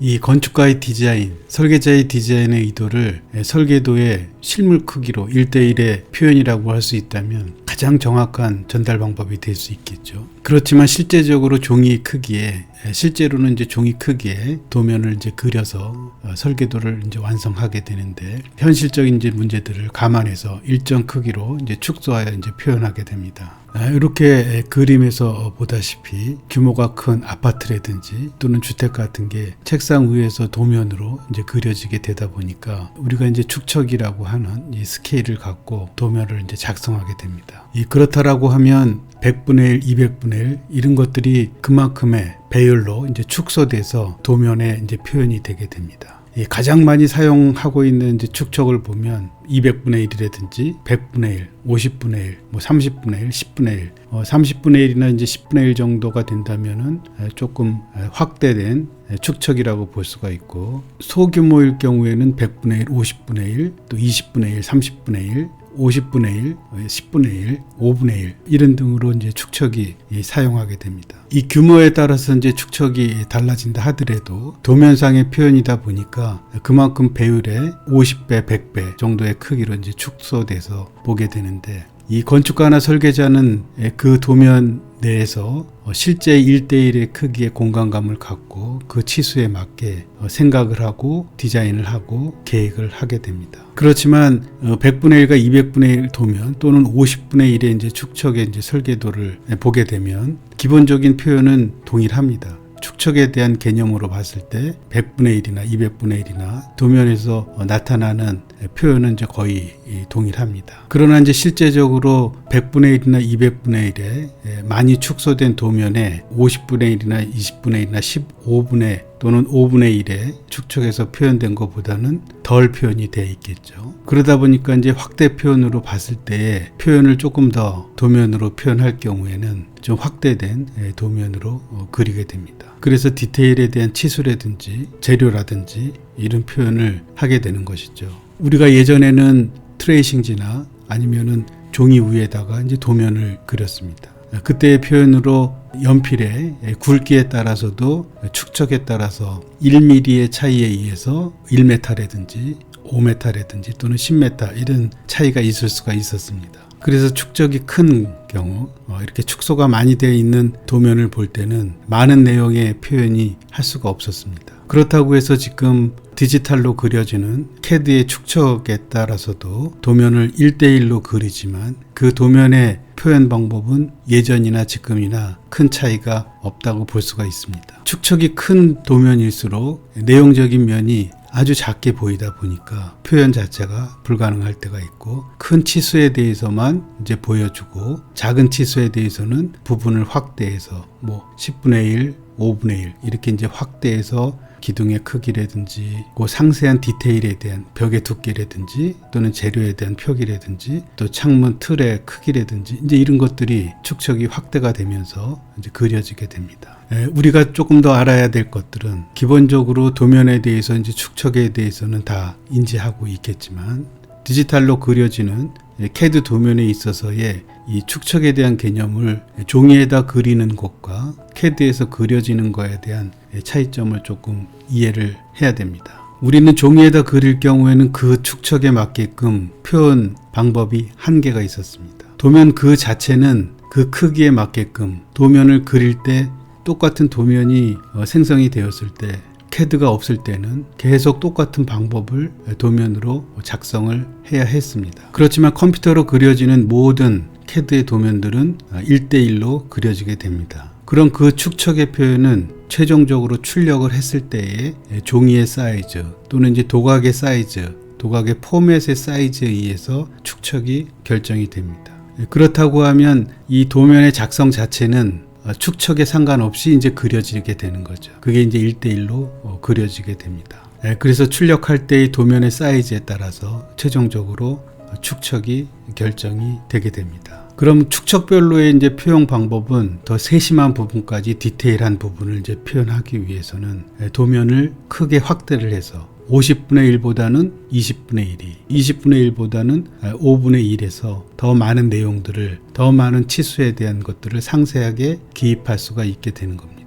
이 건축가의 디자인, 설계자의 디자인의 의도를 설계도의 실물 크기로 1대1의 표현이라고 할 수 있다면 가장 정확한 전달 방법이 될 수 있겠죠. 그렇지만 실제적으로 종이 크기에, 실제로는 이제 종이 크기에 도면을 이제 그려서 설계도를 이제 완성하게 되는데, 현실적인 이제 문제들을 감안해서 일정 크기로 이제 축소하여 이제 표현하게 됩니다. 이렇게 그림에서 보다시피 규모가 큰 아파트라든지 또는 주택 같은 게 책상 위에서 도면으로 이제 그려지게 되다 보니까 우리가 이제 축척이라고 하는 이 스케일을 갖고 도면을 이제 작성하게 됩니다. 그렇다라고 하면 100분의 1, 200분의 1 이런 것들이 그만큼의 배열로 이제 축소돼서 도면에 이제 표현이 되게 됩니다. 가장 많이 사용하고 있는 이제 축척을 보면 200분의 1이라든지 100분의 1, 50분의 1, 30분의 1, 10분의 1, 30분의 1이나 이제 10분의 1 정도가 된다면은 조금 확대된 축척이라고 볼 수가 있고, 소규모일 경우에는 100분의 1, 50분의 1, 또 20분의 1, 30분의 1, 50분의 1, 10분의 1, 5분의 1 이런 등으로 이제 축척이 사용하게 됩니다. 이 규모에 따라서 이제 축척이 달라진다 하더라도 도면상의 표현이다 보니까 그만큼 배율의 50배, 100배 정도의 크기로 이제 축소돼서 보게 되는데, 이 건축가나 설계자는 그 도면 내에서 실제 1대1의 크기의 공간감을 갖고 그 치수에 맞게 생각을 하고 디자인을 하고 계획을 하게 됩니다. 그렇지만 100분의 1과 200분의 1 도면 또는 50분의 1의 이제 축척의 이제 설계도를 보게 되면 기본적인 표현은 동일합니다. 축척에 대한 개념으로 봤을 때 100분의 1이나 200분의 1이나 도면에서 나타나는 표현은 이제 거의 동일합니다. 그러나 이제 실제적으로 100분의 1이나 200분의 1에 많이 축소된 도면에 50분의 1이나 20분의 1이나 15분의 또는 5분의 1에 축척해서 표현된 것보다는 덜 표현이 되어 있겠죠. 그러다 보니까 이제 확대 표현으로 봤을 때 표현을 조금 더 도면으로 표현할 경우에는 좀 확대된 도면으로 그리게 됩니다. 그래서 디테일에 대한 치수라든지 재료라든지 이런 표현을 하게 되는 것이죠. 우리가 예전에는 트레이싱지나 아니면은 종이 위에다가 이제 도면을 그렸습니다. 그때의 표현으로 연필의 굵기에 따라서도 축척에 따라서 1mm의 차이에 의해서 1m라든지 5m라든지 또는 10m 이런 차이가 있을 수가 있었습니다. 그래서 축적이 큰 경우 이렇게 축소가 많이 되어 있는 도면을 볼 때는 많은 내용의 표현이 할 수가 없었습니다. 그렇다고 해서 지금 디지털로 그려지는 CAD의 축척에 따라서도 도면을 1대1로 그리지만 그 도면의 표현 방법은 예전이나 지금이나 큰 차이가 없다고 볼 수가 있습니다. 축척이 큰 도면일수록 내용적인 면이 아주 작게 보이다 보니까 표현 자체가 불가능할 때가 있고, 큰 치수에 대해서만 이제 보여주고 작은 치수에 대해서는 부분을 확대해서 10분의 1, 5분의 1 이렇게 이제 확대해서 기둥의 크기라든지 그 상세한 디테일에 대한 벽의 두께라든지 또는 재료에 대한 표기라든지 또 창문 틀의 크기라든지 이제 이런 것들이 축척이 확대가 되면서 이제 그려지게 됩니다. 우리가 조금 더 알아야 될 것들은 기본적으로 도면에 대해서 이제 축척에 대해서는 다 인지하고 있겠지만, 디지털로 그려지는 CAD 도면에 있어서의 이 축척에 대한 개념을 종이에다 그리는 것과 CAD에서 그려지는 것에 대한 차이점을 조금 이해를 해야 됩니다. 우리는 종이에다 그릴 경우에는 그 축척에 맞게끔 표현 방법이 한계가 있었습니다. 도면 그 자체는 그 크기에 맞게끔 도면을 그릴 때 똑같은 도면이 생성이 되었을 때 CAD가 없을 때는 계속 똑같은 방법을 도면으로 작성을 해야 했습니다. 그렇지만 컴퓨터로 그려지는 모든 CAD의 도면들은 1대1로 그려지게 됩니다. 그럼 그 축척의 표현은 최종적으로 출력을 했을 때의 종이의 사이즈 또는 이제 도각의 사이즈 도각의 포맷의 사이즈에 의해서 축척이 결정이 됩니다. 그렇다고 하면 이 도면의 작성 자체는 축척에 상관없이 이제 그려지게 되는 거죠. 그게 이제 1대1로 그려지게 됩니다. 그래서 출력할 때의 도면의 사이즈에 따라서 최종적으로 축척이 결정이 되게 됩니다. 그럼 축척별로의 이제 표현 방법은 더 세심한 부분까지 디테일한 부분을 이제 표현하기 위해서는 도면을 크게 확대를 해서 50분의 1보다는 20분의 1이, 20분의 1보다는 5분의 1에서 더 많은 내용들을, 더 많은 치수에 대한 것들을 상세하게 기입할 수가 있게 되는 겁니다.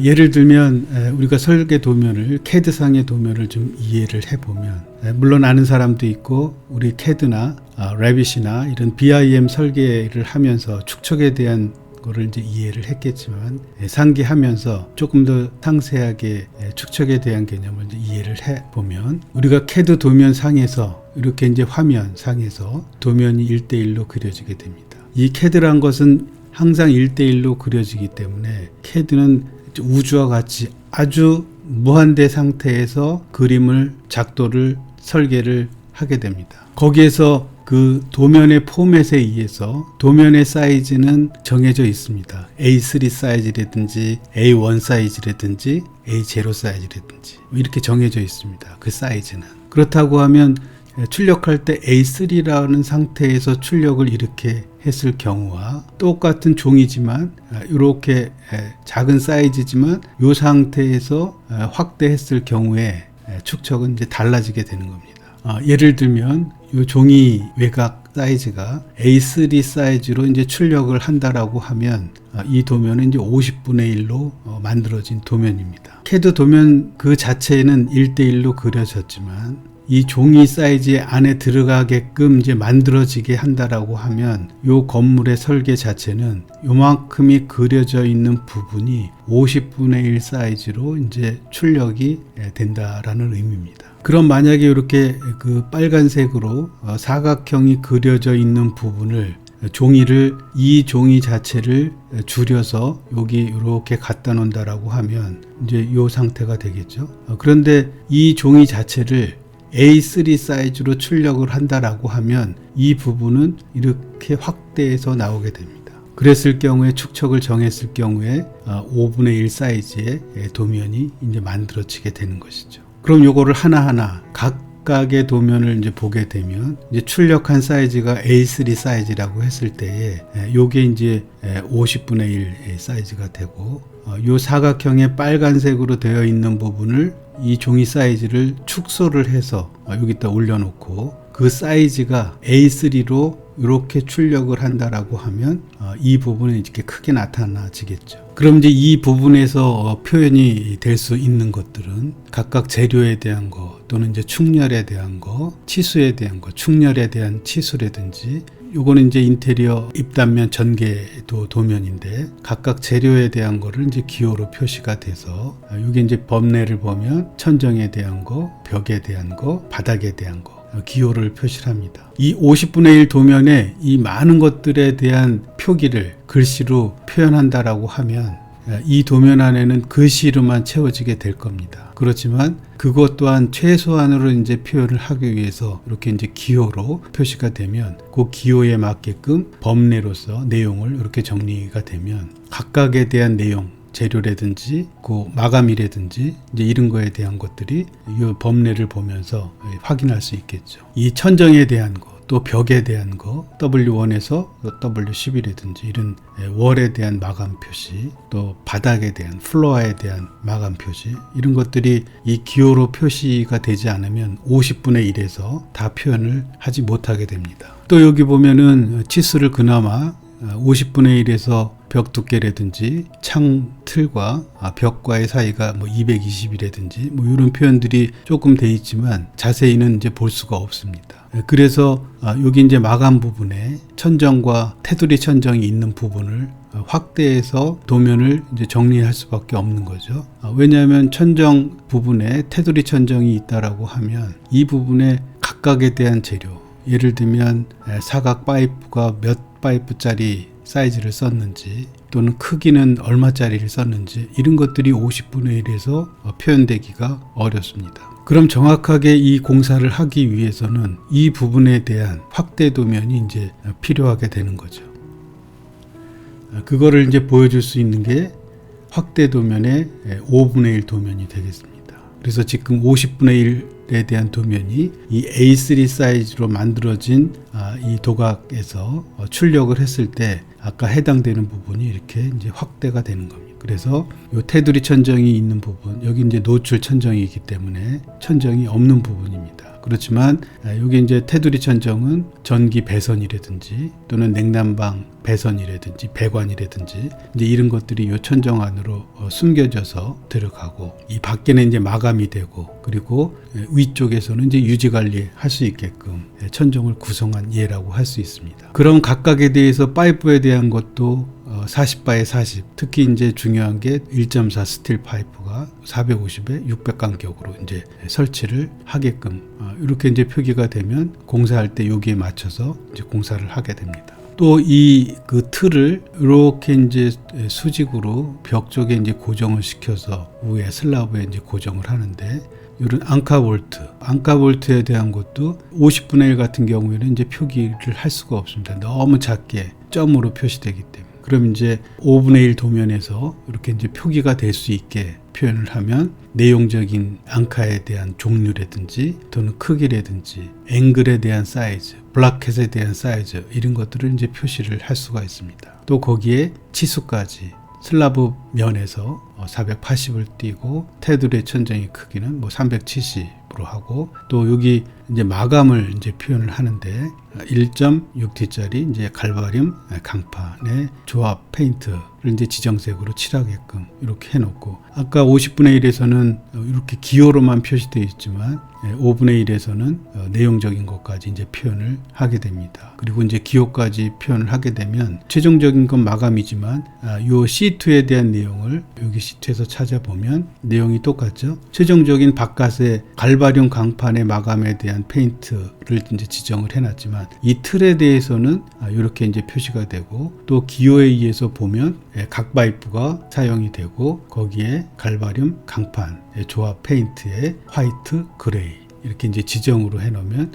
예를 들면 우리가 설계 도면을, CAD상의 도면을 좀 이해를 해보면, 물론 아는 사람도 있고 우리 CAD나 레빗이나 이런 BIM 설계를 하면서 축척에 대한 거를 이제 이해를 했겠지만, 상기하면서 조금 더 상세하게 축척에 대한 개념을 이제 이해를 해보면, 우리가 CAD 도면 상에서 이렇게 이제 화면 상에서 도면이 1대1로 그려지게 됩니다. 이 CAD란 것은 항상 1대1로 그려지기 때문에 CAD는 우주와 같이 아주 무한대 상태에서 그림을 작도를 설계를 하게 됩니다. 거기에서 그 도면의 포맷에 의해서 도면의 사이즈는 정해져 있습니다. A3 사이즈라든지 A1 사이즈라든지 A0 사이즈라든지 이렇게 정해져 있습니다. 그 사이즈는. 그렇다고 하면 출력할 때 A3라는 상태에서 출력을 이렇게 했을 경우와 똑같은 종이지만 이렇게 작은 사이즈지만 이 상태에서 확대했을 경우에 축척은 이제 달라지게 되는 겁니다. 예를 들면 이 종이 외곽 사이즈가 A3 사이즈로 이제 출력을 한다라고 하면 이 도면은 이제 50분의 1로 만들어진 도면입니다. CAD 도면 그 자체는 1대1로 그려졌지만 이 종이 사이즈 안에 들어가게끔 이제 만들어지게 한다라고 하면 이 건물의 설계 자체는 요만큼이 그려져 있는 부분이 50분의 1 사이즈로 이제 출력이 된다라는 의미입니다. 그럼 만약에 이렇게 그 빨간색으로 사각형이 그려져 있는 부분을 종이를 이 종이 자체를 줄여서 여기 이렇게 갖다 놓는다라고 하면 이제 이 상태가 되겠죠. 그런데 이 종이 자체를 A3 사이즈로 출력을 한다라고 하면 이 부분은 이렇게 확대해서 나오게 됩니다. 그랬을 경우에 축척을 정했을 경우에 5분의 1 사이즈의 도면이 이제 만들어지게 되는 것이죠. 그럼 요거를 하나하나 각각의 도면을 이제 보게 되면 이제 출력한 사이즈가 A3 사이즈라고 했을 때에 요게 이제 50분의 1 사이즈가 되고 요 사각형의 빨간색으로 되어 있는 부분을 이 종이 사이즈를 축소를 해서 여기다 올려놓고 그 사이즈가 A3로 이렇게 출력을 한다라고 하면 이 부분이 이렇게 크게 나타나지겠죠. 그럼 이제 이 부분에서 표현이 될 수 있는 것들은 각각 재료에 대한 거 또는 이제 축렬에 대한 거, 치수에 대한 거, 축렬에 대한 치수라든지 요거는 이제 인테리어 입단면 전개도 도면인데 각각 재료에 대한 거를 이제 기호로 표시가 돼서 여기 이제 범례를 보면 천정에 대한 거, 벽에 대한 거, 바닥에 대한 거 기호를 표시를 합니다. 이 50분의 1 도면에 이 많은 것들에 대한 표기를 글씨로 표현한다라고 하면 이 도면 안에는 글씨로만 채워지게 될 겁니다. 그렇지만 그것 또한 최소한으로 이제 표현을 하기 위해서 이렇게 이제 기호로 표시가 되면 그 기호에 맞게끔 범례로서 내용을 이렇게 정리가 되면 각각에 대한 내용, 재료라든지 그 마감이라든지 이제 이런 거에 대한 것들이 이 범례를 보면서 확인할 수 있겠죠. 이 천정에 대한 거, 또 벽에 대한 거, W1에서 W10이라든지 이런 월에 대한 마감 표시, 또 바닥에 대한 플로어에 대한 마감 표시 이런 것들이 이 기호로 표시가 되지 않으면 50분의 1에서 다 표현을 하지 못하게 됩니다. 또 여기 보면은 치수를 그나마 50분의 1에서 벽 두께라든지 창 틀과 벽과의 사이가 뭐 220이라든지 뭐 이런 표현들이 조금 돼 있지만 자세히는 이제 볼 수가 없습니다. 그래서 여기 이제 마감 부분에 천정과 테두리 천정이 있는 부분을 확대해서 도면을 이제 정리할 수밖에 없는 거죠. 왜냐하면 천정 부분에 테두리 천정이 있다라고 하면 이 부분에 각각에 대한 재료, 예를 들면 사각 파이프가 몇 파이프짜리 사이즈를 썼는지 또는 크기는 얼마짜리를 썼는지 이런 것들이 50분의 1에서 표현되기가 어렵습니다. 그럼 정확하게 이 공사를 하기 위해서는 이 부분에 대한 확대 도면이 이제 필요하게 되는 거죠. 그거를 이제 보여줄 수 있는 게 확대 도면의 5분의 1 도면이 되겠습니다. 그래서 지금 50분의 1에 대한 도면이 이 A3 사이즈로 만들어진 이 도각에서 출력을 했을 때 아까 해당되는 부분이 이렇게 이제 확대가 되는 겁니다. 그래서 이 테두리 천정이 있는 부분, 여기 이제 노출 천정이기 때문에 천정이 없는 부분입니다. 그렇지만 여기 이제 테두리 천정은 전기 배선이라든지 또는 냉난방 배선이라든지 배관이라든지 이제 이런 것들이 이 천정 안으로 숨겨져서 들어가고, 이 밖에는 이제 마감이 되고, 그리고 위쪽에서는 이제 유지 관리할 수 있게끔 천정을 구성한 예라고 할 수 있습니다. 그럼 각각에 대해서 파이프에 대한 것도 40바에 40, 특히 이제 중요한 게 1.4 스틸 파이프가 450에 600 간격으로 이제 설치를 하게끔 이렇게 이제 표기가 되면 공사할 때 여기에 맞춰서 이제 공사를 하게 됩니다. 또 이 그 틀을 이렇게 이제 수직으로 벽 쪽에 이제 고정을 시켜서 위에 슬라브에 이제 고정을 하는데, 이런 앙카볼트에 대한 것도 50분의 1 같은 경우에는 이제 표기를 할 수가 없습니다. 너무 작게 점으로 표시되기 때문에. 그럼 이제 5분의 1 도면에서 이렇게 이제 표기가 될 수 있게 표현을 하면 내용적인 앙카에 대한 종류라든지 또는 크기라든지 앵글에 대한 사이즈, 블라켓에 대한 사이즈 이런 것들을 이제 표시를 할 수가 있습니다. 또 거기에 치수까지 슬라브 면에서 480을 띄고 테두리의 천정의 크기는 370으로 하고, 또 여기 이제 마감을 이제 표현을 하는데 1.6T짜리 이제 갈바륨 강판의 조합 페인트를 이제 지정색으로 칠하게끔 이렇게 해놓고, 아까 50분의 1에서는 이렇게 기호로만 표시되어 있지만 5분의 1에서는 내용적인 것까지 이제 표현을 하게 됩니다. 그리고 이제 기호까지 표현을 하게 되면 최종적인 건 마감이지만 요 C2에 대한 내용을 여기 C2에서 찾아보면 내용이 똑같죠. 최종적인 바깥의 갈바륨 강판의 마감에 대한 페인트를 이제 지정을 해놨지만 이 틀에 대해서는 이렇게 이제 표시가 되고, 또 기호에 의해서 보면 각 파이프가 사용이 되고 거기에 갈바륨 강판 조합 페인트의 화이트 그레이 이렇게 이제 지정으로 해놓으면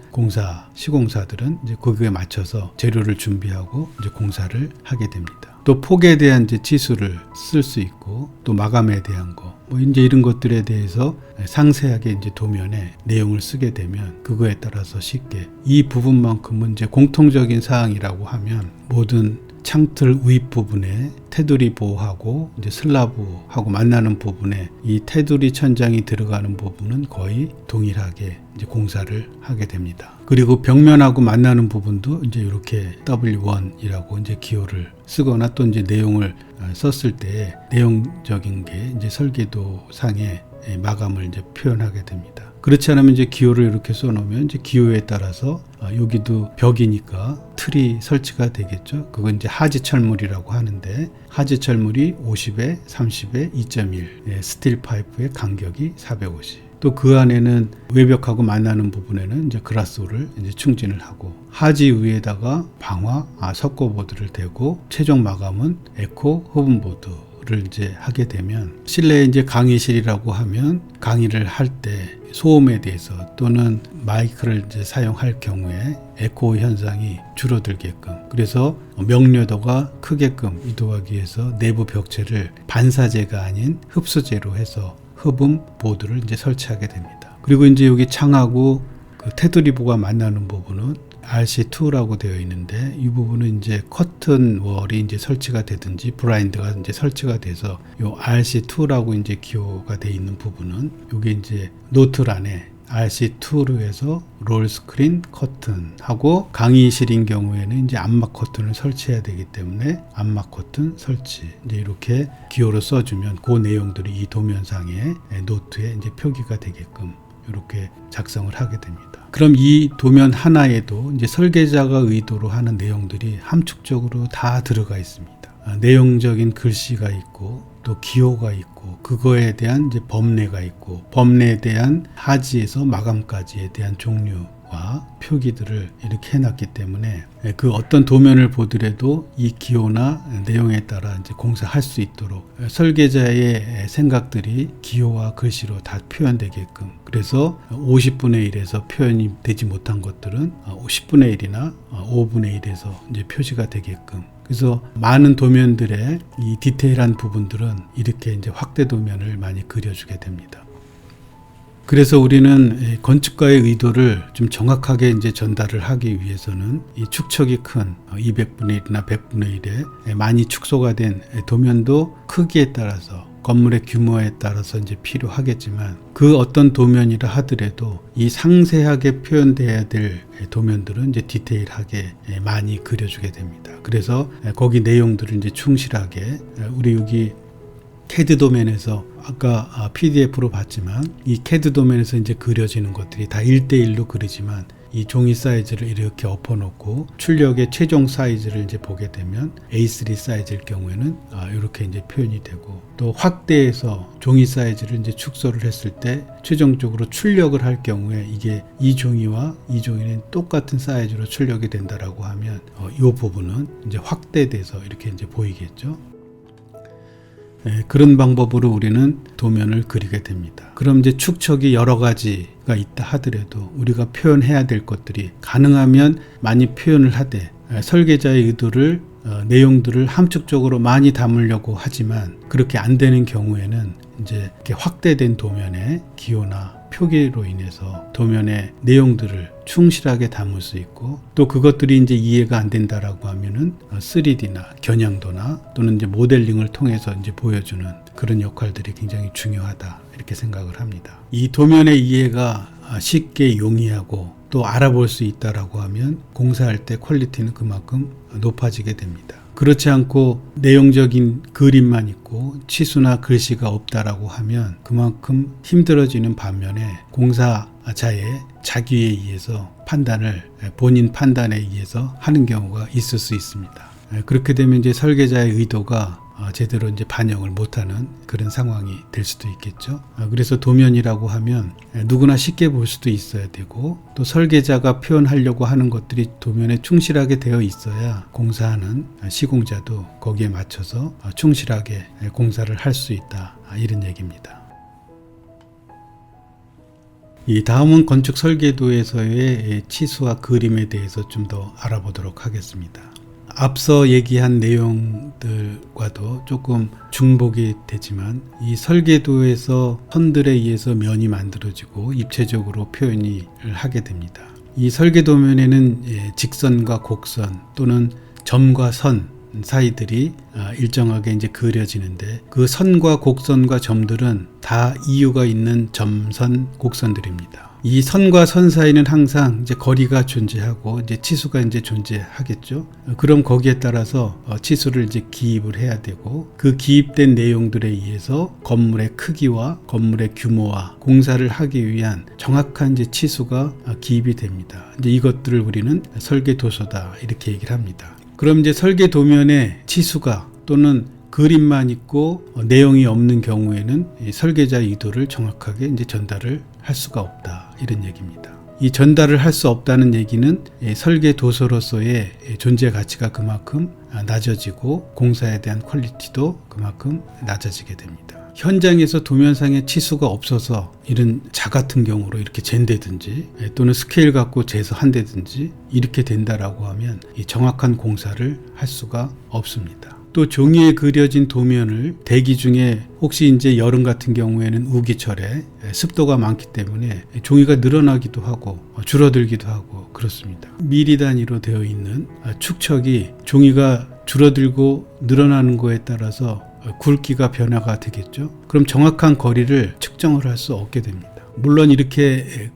시공사들은 이제 거기에 맞춰서 재료를 준비하고 이제 공사를 하게 됩니다. 또 폭에 대한 이제 치수를 쓸 수 있고, 또 마감에 대한 거, 이제 이런 것들에 대해서 상세하게 이제 도면에 내용을 쓰게 되면 그거에 따라서 쉽게 이 부분만큼은 이제 공통적인 사항이라고 하면 모든 창틀 윗부분에 테두리 보호하고 이제 슬라브하고 만나는 부분에 이 테두리 천장이 들어가는 부분은 거의 동일하게 이제 공사를 하게 됩니다. 그리고 벽면하고 만나는 부분도 이제 이렇게 W1이라고 이제 기호를 쓰거나 또 이제 내용을 썼을 때 내용적인 게 이제 설계도 상의 마감을 이제 표현하게 됩니다. 그렇지 않으면 이제 기호를 이렇게 써놓으면 이제 기호에 따라서 여기도 벽이니까 틀이 설치가 되겠죠. 그건 이제 하지 철물이라고 하는데, 하지 철물이 50에 30에 2.1, 스틸 파이프의 간격이 450. 또 그 안에는 외벽하고 만나는 부분에는 이제 그라스홀을 이제 충진을 하고, 하지 위에다가 방화 석고보드를 대고, 최종 마감은 에코 흡음보드 를 이제 하게 되면, 실내에 이제 강의실이라고 하면 강의를 할 때 소음에 대해서 또는 마이크를 이제 사용할 경우에 에코 현상이 줄어들게끔, 그래서 명료도가 크게끔 유도하기 위해서 내부 벽체를 반사재가 아닌 흡수재로 해서 흡음 보드를 이제 설치하게 됩니다. 그리고 이제 여기 창하고 그 테두리부가 만나는 부분은 RC2라고 되어 있는데, 이 부분은 이제 커튼 월이 이제 설치가 되든지 블라인드가 이제 설치가 돼서 요 RC2라고 이제 기호가 되어 있는 부분은 요게 이제 노트란에 RC2로 해서 롤 스크린 커튼하고, 강의실인 경우에는 이제 암막 커튼을 설치해야 되기 때문에 암막 커튼 설치, 이제 이렇게 기호로 써주면 그 내용들이 이 도면상의 노트에 이제 표기가 되게끔 이렇게 작성을 하게 됩니다. 그럼 이 도면 하나에도 이제 설계자가 의도로 하는 내용들이 함축적으로 다 들어가 있습니다. 내용적인 글씨가 있고, 또 기호가 있고 그거에 대한 이제 법례가 있고 법례에 대한 하지에서 마감까지에 대한 종류와 표기들을 이렇게 해놨기 때문에 그 어떤 도면을 보더라도 이 기호나 내용에 따라 이제 공사할 수 있도록 설계자의 생각들이 기호와 글씨로 다 표현되게끔, 그래서 50분의 1에서 표현이 되지 못한 것들은 10분의 1이나 5분의 1에서 이제 표시가 되게끔, 그래서 많은 도면들의 이 디테일한 부분들은 이렇게 이제 확대 도면을 많이 그려주게 됩니다. 그래서 우리는 건축가의 의도를 좀 정확하게 이제 전달을 하기 위해서는 이 축척이 큰 200분의 1이나 100분의 1에 많이 축소가 된 도면도 크기에 따라서 건물의 규모에 따라서 이제 필요하겠지만, 그 어떤 도면이라 하더라도 이 상세하게 표현돼야 될 도면들은 이제 디테일하게 많이 그려주게 됩니다. 그래서 거기 내용들을 이제 충실하게, 우리 여기 CAD 도면에서 아까 PDF로 봤지만 이 CAD 도면에서 이제 그려지는 것들이 다 1대1로 그리지만, 이 종이 사이즈를 이렇게 엎어놓고 출력의 최종 사이즈를 이제 보게 되면 A3 사이즈일 경우에는 이렇게 이제 표현이 되고, 또 확대해서 종이 사이즈를 이제 축소를 했을 때 최종적으로 출력을 할 경우에 이게 이 종이와 이 종이는 똑같은 사이즈로 출력이 된다라고 하면 이 부분은 이제 확대돼서 이렇게 이제 보이겠죠. 그런 방법으로 우리는 도면을 그리게 됩니다. 그럼 이제 축척이 여러 가지가 있다 하더라도 우리가 표현해야 될 것들이 가능하면 많이 표현을 하되, 설계자의 의도를 내용들을 함축적으로 많이 담으려고 하지만 그렇게 안 되는 경우에는 이제 이렇게 확대된 도면의 기호나 표기로 인해서 도면의 내용들을 충실하게 담을 수 있고, 또 그것들이 이제 이해가 안 된다라고 하면은 3D나 겨냥도나 또는 이제 모델링을 통해서 이제 보여주는 그런 역할들이 굉장히 중요하다, 이렇게 생각을 합니다. 이 도면의 이해가 쉽게 용이하고 또 알아볼 수 있다라고 하면 공사할 때 퀄리티는 그만큼 높아지게 됩니다. 그렇지 않고 내용적인 그림만 있고 치수나 글씨가 없다라고 하면 그만큼 힘들어지는 반면에 공사자의 자기에 의해서 본인 판단에 의해서 하는 경우가 있을 수 있습니다. 그렇게 되면 이제 설계자의 의도가 제대로 이제 반영을 못하는 그런 상황이 될 수도 있겠죠. 그래서 도면이라고 하면 누구나 쉽게 볼 수도 있어야 되고, 또 설계자가 표현하려고 하는 것들이 도면에 충실하게 되어 있어야 공사하는 시공자도 거기에 맞춰서 충실하게 공사를 할 수 있다, 이런 얘기입니다. 이 다음은 건축 설계도에서의 치수와 그림에 대해서 좀 더 알아보도록 하겠습니다. 앞서 얘기한 내용들과도 조금 중복이 되지만, 이 설계도에서 선들에 의해서 면이 만들어지고 입체적으로 표현을 하게 됩니다. 이 설계도면에는 직선과 곡선 또는 점과 선 사이들이 일정하게 이제 그려지는데, 그 선과 곡선과 점들은 다 이유가 있는 점선 곡선들입니다. 이 선과 선 사이는 항상 이제 거리가 존재하고 이제 치수가 이제 존재하겠죠. 그럼 거기에 따라서 치수를 이제 기입을 해야 되고, 그 기입된 내용들에 의해서 건물의 크기와 건물의 규모와 공사를 하기 위한 정확한 이제 치수가 기입이 됩니다. 이제 이것들을 우리는 설계 도서다, 이렇게 얘기를 합니다. 그럼 이제 설계 도면의 치수가 또는 그림만 있고 내용이 없는 경우에는 이 설계자 의도를 정확하게 이제 전달을 할 수가 없다, 이런 얘기입니다. 이 전달을 할 수 없다는 얘기는 설계 도서로서의 존재 가치가 그만큼 낮아지고 공사에 대한 퀄리티도 그만큼 낮아지게 됩니다. 현장에서 도면상의 치수가 없어서 이런 자 같은 경우로 이렇게 잰다든지 또는 스케일 갖고 재서 한다든지 이렇게 된다라고 하면 이 정확한 공사를 할 수가 없습니다. 또 종이에 그려진 도면을 대기 중에 혹시 이제 여름 같은 경우에는 우기철에 습도가 많기 때문에 종이가 늘어나기도 하고 줄어들기도 하고 그렇습니다. 미리 단위로 되어 있는 축척이 종이가 줄어들고 늘어나는 거에 따라서 굵기가 변화가 되겠죠. 그럼 정확한 거리를 측정을 할 수 없게 됩니다. 물론 이렇게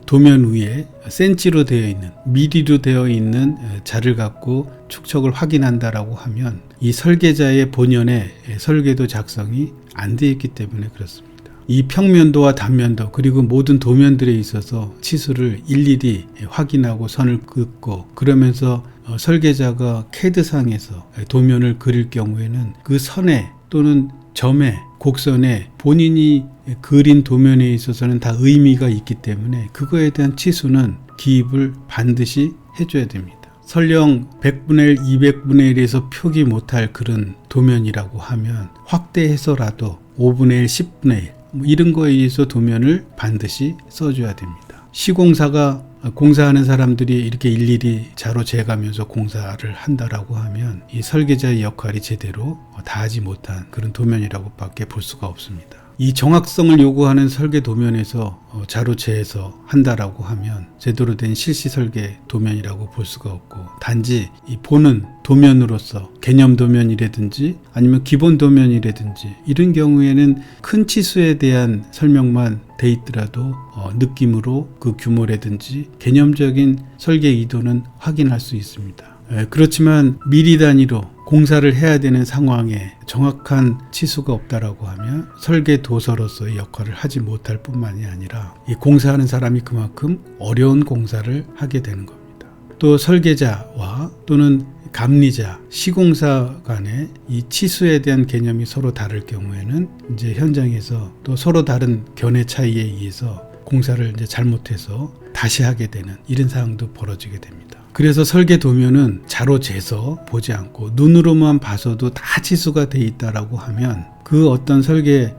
도면 위에 센치로 되어 있는, 미리로 되어 있는 자를 갖고 축척을 확인한다라고 하면 이 설계자의 본연의 설계도 작성이 안 되어 있기 때문에 그렇습니다. 이 평면도와 단면도 그리고 모든 도면들에 있어서 치수를 일일이 확인하고 선을 긋고, 그러면서 설계자가 CAD상에서 도면을 그릴 경우에는 그 선에 또는 점에, 곡선에 본인이 그린 도면에 있어서는 다 의미가 있기 때문에 그거에 대한 치수는 기입을 반드시 해줘야 됩니다. 설령 100분의 1, 200분의 1에서 표기 못할 그런 도면이라고 하면 확대해서라도 5분의 1, 10분의 1 이런 거에 의해서 도면을 반드시 써줘야 됩니다. 시공사가 공사하는 사람들이 이렇게 일일이 자로 재가면서 공사를 한다라고 하면 이 설계자의 역할이 제대로 다하지 못한 그런 도면이라고 밖에 볼 수가 없습니다. 이 정확성을 요구하는 설계 도면에서 자로 재해서 한다라고 하면 제대로 된 실시 설계 도면이라고 볼 수가 없고, 단지 이 보는 도면으로서 개념 도면이라든지 아니면 기본 도면이라든지 이런 경우에는 큰 치수에 대한 설명만 돼 있더라도 느낌으로 그 규모라든지 개념적인 설계 의도는 확인할 수 있습니다. 그렇지만 미리 단위로 공사를 해야 되는 상황에 정확한 치수가 없다라고 하면 설계 도서로서의 역할을 하지 못할 뿐만이 아니라 이 공사하는 사람이 그만큼 어려운 공사를 하게 되는 겁니다. 또 설계자와 또는 감리자, 시공사 간의 이 치수에 대한 개념이 서로 다를 경우에는 이제 현장에서 또 서로 다른 견해 차이에 의해서 공사를 이제 잘못해서 다시 하게 되는 이런 상황도 벌어지게 됩니다. 그래서 설계 도면은 자로 재서 보지 않고 눈으로만 봐서도 다 치수가 돼 있다라고 하면 그 어떤 설계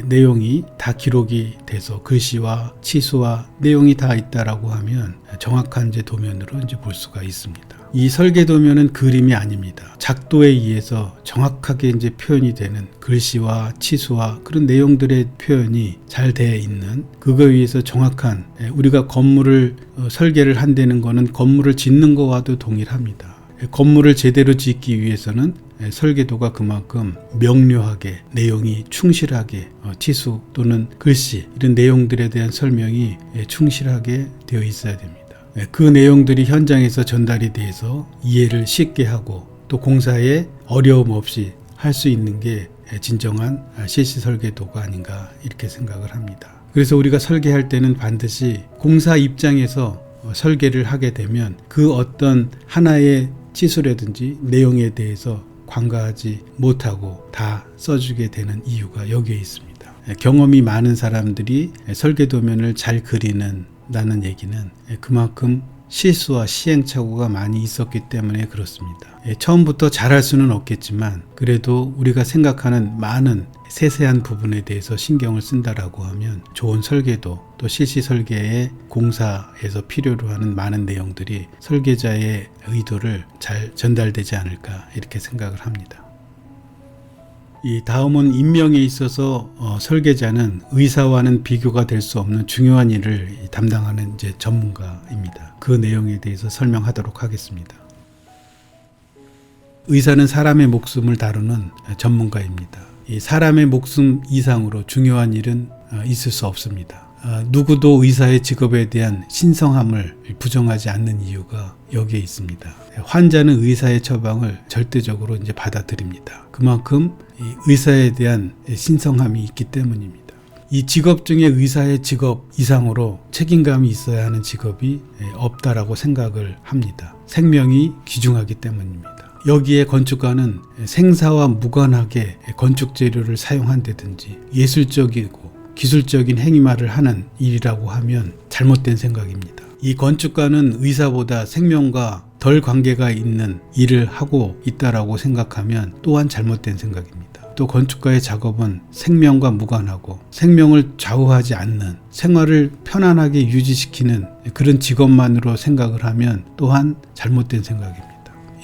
내용이 다 기록이 돼서 글씨와 치수와 내용이 다 있다라고 하면 정확한 이제 도면으로 이제 볼 수가 있습니다. 이 설계 도면은 그림이 아닙니다. 작도에 의해서 정확하게 이제 표현이 되는 글씨와 치수와 그런 내용들의 표현이 잘 되어 있는, 그거에 의해서 정확한, 우리가 건물을 설계를 한다는 거는 건물을 짓는 거와도 동일합니다. 건물을 제대로 짓기 위해서는 설계도가 그만큼 명료하게, 내용이 충실하게, 치수 또는 글씨 이런 내용들에 대한 설명이 충실하게 되어 있어야 됩니다. 그 내용들이 현장에서 전달이 돼서 이해를 쉽게 하고 또 공사에 어려움 없이 할 수 있는 게 진정한 실시 설계도가 아닌가 이렇게 생각을 합니다. 그래서 우리가 설계할 때는 반드시 공사 입장에서 설계를 하게 되면 그 어떤 하나의 치수라든지 내용에 대해서 관가하지 못하고 다 써주게 되는 이유가 여기에 있습니다. 경험이 많은 사람들이 설계도면을 잘 그리는다는 얘기는 그만큼 실수와 시행착오가 많이 있었기 때문에 그렇습니다. 처음부터 잘할 수는 없겠지만 그래도 우리가 생각하는 많은 세세한 부분에 대해서 신경을 쓴다라고 하면 좋은 설계도, 또 실시 설계의 공사에서 필요로 하는 많은 내용들이 설계자의 의도를 잘 전달되지 않을까 이렇게 생각을 합니다. 이 다음은 임명에 있어서 설계자는 의사와는 비교가 될 수 없는 중요한 일을 담당하는 이제 전문가입니다. 그 내용에 대해서 설명하도록 하겠습니다. 의사는 사람의 목숨을 다루는 전문가입니다. 이 사람의 목숨 이상으로 중요한 일은 있을 수 없습니다. 누구도 의사의 직업에 대한 신성함을 부정하지 않는 이유가 여기에 있습니다. 환자는 의사의 처방을 절대적으로 이제 받아들입니다. 그만큼 이 의사에 대한 신성함이 있기 때문입니다. 이 직업 중에 의사의 직업 이상으로 책임감이 있어야 하는 직업이 없다라고 생각을 합니다. 생명이 귀중하기 때문입니다. 여기에 건축가는 생사와 무관하게 건축 재료를 사용한다든지 예술적이고 기술적인 행위말을 하는 일이라고 하면 잘못된 생각입니다. 이 건축가는 의사보다 생명과 덜 관계가 있는 일을 하고 있다라고 생각하면 또한 잘못된 생각입니다. 또 건축가의 작업은 생명과 무관하고 생명을 좌우하지 않는, 생활을 편안하게 유지시키는 그런 직업만으로 생각을 하면 또한 잘못된 생각입니다.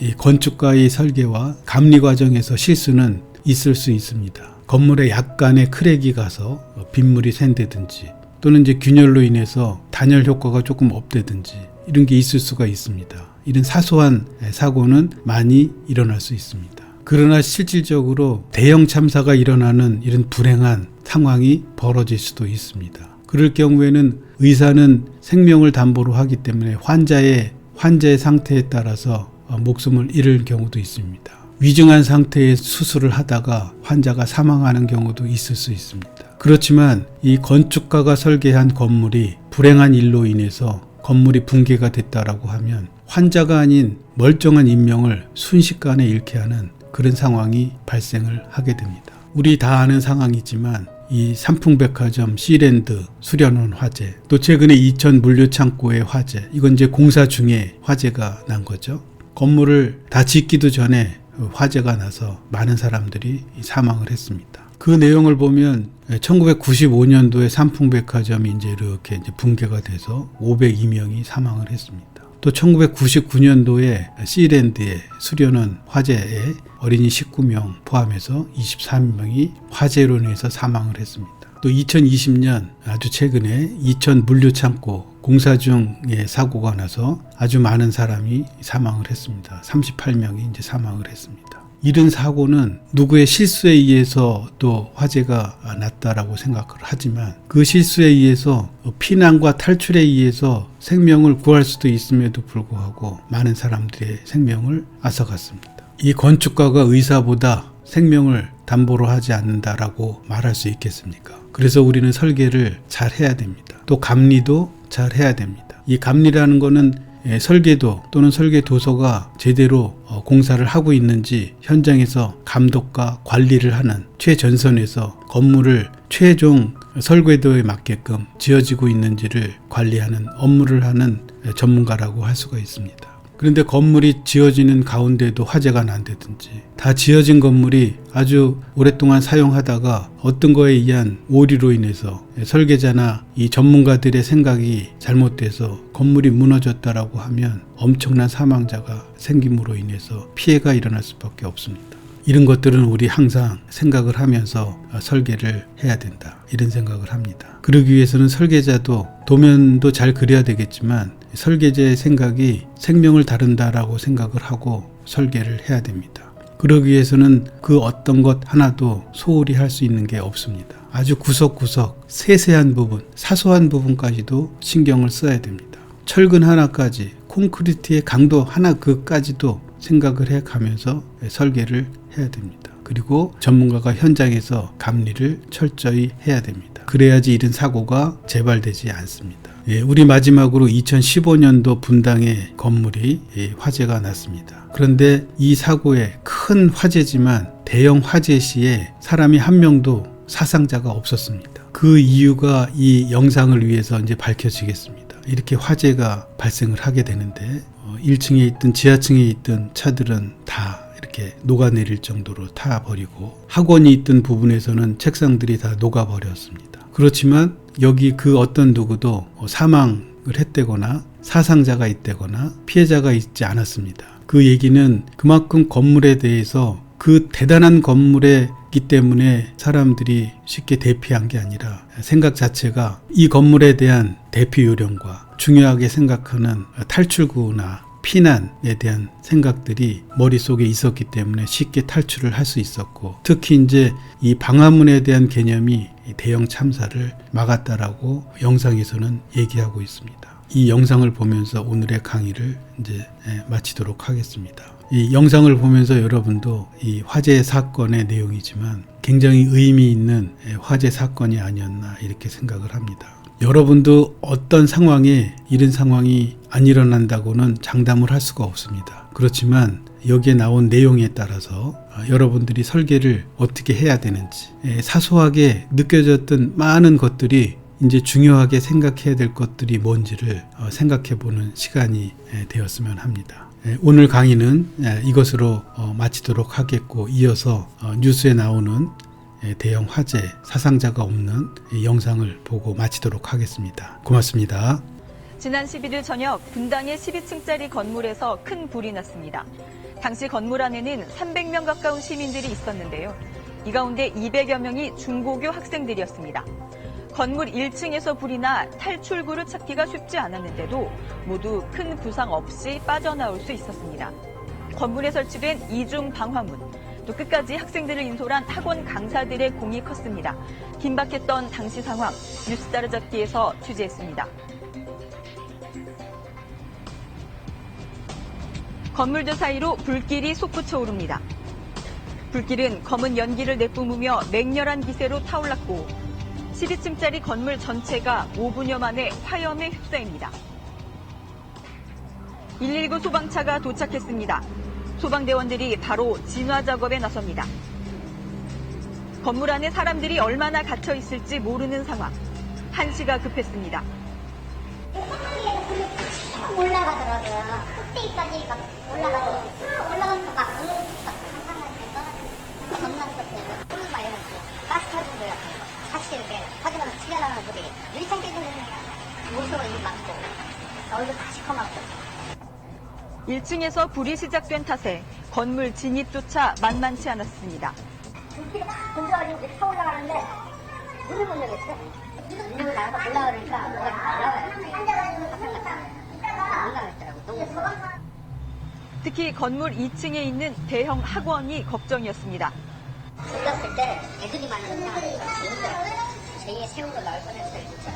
이 건축가의 설계와 감리 과정에서 실수는 있을 수 있습니다. 건물에 약간의 크랙이 가서 빗물이 샌다든지 또는 이제 균열로 인해서 단열 효과가 조금 없다든지 이런 게 있을 수가 있습니다. 이런 사소한 사고는 많이 일어날 수 있습니다. 그러나 실질적으로 대형 참사가 일어나는 이런 불행한 상황이 벌어질 수도 있습니다. 그럴 경우에는 의사는 생명을 담보로 하기 때문에 환자의 상태에 따라서 목숨을 잃을 경우도 있습니다. 위중한 상태의 수술을 하다가 환자가 사망하는 경우도 있을 수 있습니다. 그렇지만 이 건축가가 설계한 건물이 불행한 일로 인해서 건물이 붕괴가 됐다라고 하면 환자가 아닌 멀쩡한 인명을 순식간에 잃게 하는 그런 상황이 발생을 하게 됩니다. 우리 다 아는 상황이지만 이 삼풍백화점 시랜드 수련원 화재, 또 최근에 이천 물류창고의 화재, 이건 이제 공사 중에 화재가 난 거죠. 건물을 다 짓기도 전에 화재가 나서 많은 사람들이 사망을 했습니다. 그 내용을 보면 1995년도에 삼풍백화점이 이제 이렇게 붕괴가 돼서 502명이 사망을 했습니다. 또 1999년도에 시랜드의 수련원 화재에 어린이 19명 포함해서 23명이 화재로 인해서 사망을 했습니다. 또 2020년 아주 최근에 이천 물류창고 공사 중에 사고가 나서 아주 많은 사람이 사망을 했습니다. 38명이 이제 사망을 했습니다. 이런 사고는 누구의 실수에 의해서 또 화재가 났다라고 생각을 하지만 그 실수에 의해서 피난과 탈출에 의해서 생명을 구할 수도 있음에도 불구하고 많은 사람들의 생명을 앗아갔습니다. 이 건축가가 의사보다 생명을 담보로 하지 않는다라고 말할 수 있겠습니까? 그래서 우리는 설계를 잘 해야 됩니다. 또 감리도 잘 해야 됩니다. 이 감리라는 거는 설계도 또는 설계도서가 제대로 공사를 하고 있는지 현장에서 감독과 관리를 하는 최전선에서 건물을 최종 설계도에 맞게끔 지어지고 있는지를 관리하는 업무를 하는 전문가라고 할 수가 있습니다. 그런데 건물이 지어지는 가운데도 화재가 난다든지 다 지어진 건물이 아주 오랫동안 사용하다가 어떤 거에 의한 오류로 인해서 설계자나 이 전문가들의 생각이 잘못돼서 건물이 무너졌다라고 하면 엄청난 사망자가 생김으로 인해서 피해가 일어날 수밖에 없습니다. 이런 것들은 우리 항상 생각을 하면서 설계를 해야 된다, 이런 생각을 합니다. 그러기 위해서는 설계자도 도면도 잘 그려야 되겠지만 설계자의 생각이 생명을 다룬다라고 생각을 하고 설계를 해야 됩니다. 그러기 위해서는 그 어떤 것 하나도 소홀히 할 수 있는 게 없습니다. 아주 구석구석 세세한 부분, 사소한 부분까지도 신경을 써야 됩니다. 철근 하나까지, 콘크리트의 강도 하나 그까지도 생각을 해가면서 설계를 해야 됩니다. 그리고 전문가가 현장에서 감리를 철저히 해야 됩니다. 그래야지 이런 사고가 재발되지 않습니다. 우리 마지막으로 2015년도 분당의 건물이 화재가 났습니다. 그런데 이 사고에 큰 화재지만 대형 화재 시에 사람이 한 명도 사상자가 없었습니다. 그 이유가 이 영상을 위해서 이제 밝혀지겠습니다. 이렇게 화재가 발생을 하게 되는데 1층에 있든 지하층에 있든 차들은 다 이렇게 녹아내릴 정도로 타버리고 학원이 있던 부분에서는 책상들이 다 녹아버렸습니다. 그렇지만 여기 그 어떤 누구도 사망을 했다거나 사상자가 있다거나 피해자가 있지 않았습니다. 그 얘기는 그만큼 건물에 대해서 그 대단한 건물이기 때문에 사람들이 쉽게 대피한 게 아니라 생각 자체가 이 건물에 대한 대피 요령과 중요하게 생각하는 탈출구나 피난에 대한 생각들이 머릿속에 있었기 때문에 쉽게 탈출을 할 수 있었고, 특히 이제 이 방화문에 대한 개념이 대형 참사를 막았다라고 영상에서는 얘기하고 있습니다. 이 영상을 보면서 오늘의 강의를 이제 마치도록 하겠습니다. 이 영상을 보면서 여러분도 이 화재 사건의 내용이지만 굉장히 의미 있는 화재 사건이 아니었나 이렇게 생각을 합니다. 여러분도 어떤 상황에 이런 상황이 안 일어난다고는 장담을 할 수가 없습니다. 그렇지만 여기에 나온 내용에 따라서 여러분들이 설계를 어떻게 해야 되는지, 사소하게 느껴졌던 많은 것들이 이제 중요하게 생각해야 될 것들이 뭔지를 생각해 보는 시간이 되었으면 합니다. 오늘 강의는 이것으로 마치도록 하겠고, 이어서 뉴스에 나오는 대형 화재 사상자가 없는 영상을 보고 마치도록 하겠습니다. 고맙습니다. 지난 11일 저녁 분당의 12층짜리 건물에서 큰 불이 났습니다. 당시 건물 안에는 300명 가까운 시민들이 있었는데요. 이 가운데 200여 명이 중고교 학생들이었습니다. 건물 1층에서 불이 나 탈출구를 찾기가 쉽지 않았는데도 모두 큰 부상 없이 빠져나올 수 있었습니다. 건물에 설치된 이중 방화문, 또 끝까지 학생들을 인솔한 학원 강사들의 공이 컸습니다. 긴박했던 당시 상황, 뉴스 따라잡기에서 취재했습니다. 건물들 사이로 불길이 솟구쳐 오릅니다. 불길은 검은 연기를 내뿜으며 맹렬한 기세로 타올랐고 12층짜리 건물 전체가 5분여 만에 화염에 휩싸입니다. 119 소방차가 도착했습니다. 소방대원들이 바로 진화 작업에 나섭니다. 건물 안에 사람들이 얼마나 갇혀 있을지 모르는 상황. 한시가 급했습니다. 올라가더라고요. 꼭대기까지 막 올라가서 막 겁났었어요. 손을 막 이러면서 가스 터진 거 같은 거. 같이 이렇게 터지면서 튀어나오는 소리. 유리창 깨지는 모습을 입 막고 얼굴 다 시커멓고. 1층에서 불이 시작된 탓에 건물 진입조차 만만치 않았습니다. 불길이 막 번져가지고 이렇게 타 올라가는데 문을 못 열겠어. 문을 나가서 올라가니까 뭐가 올라와요. 올라가더라고. 너무 무서워. 특히 건물 2층에 있는 대형 학원이 걱정이었습니다. 불났을 때 애들이 많으니까 제2의 세월호 나올 뻔했어요, 진짜.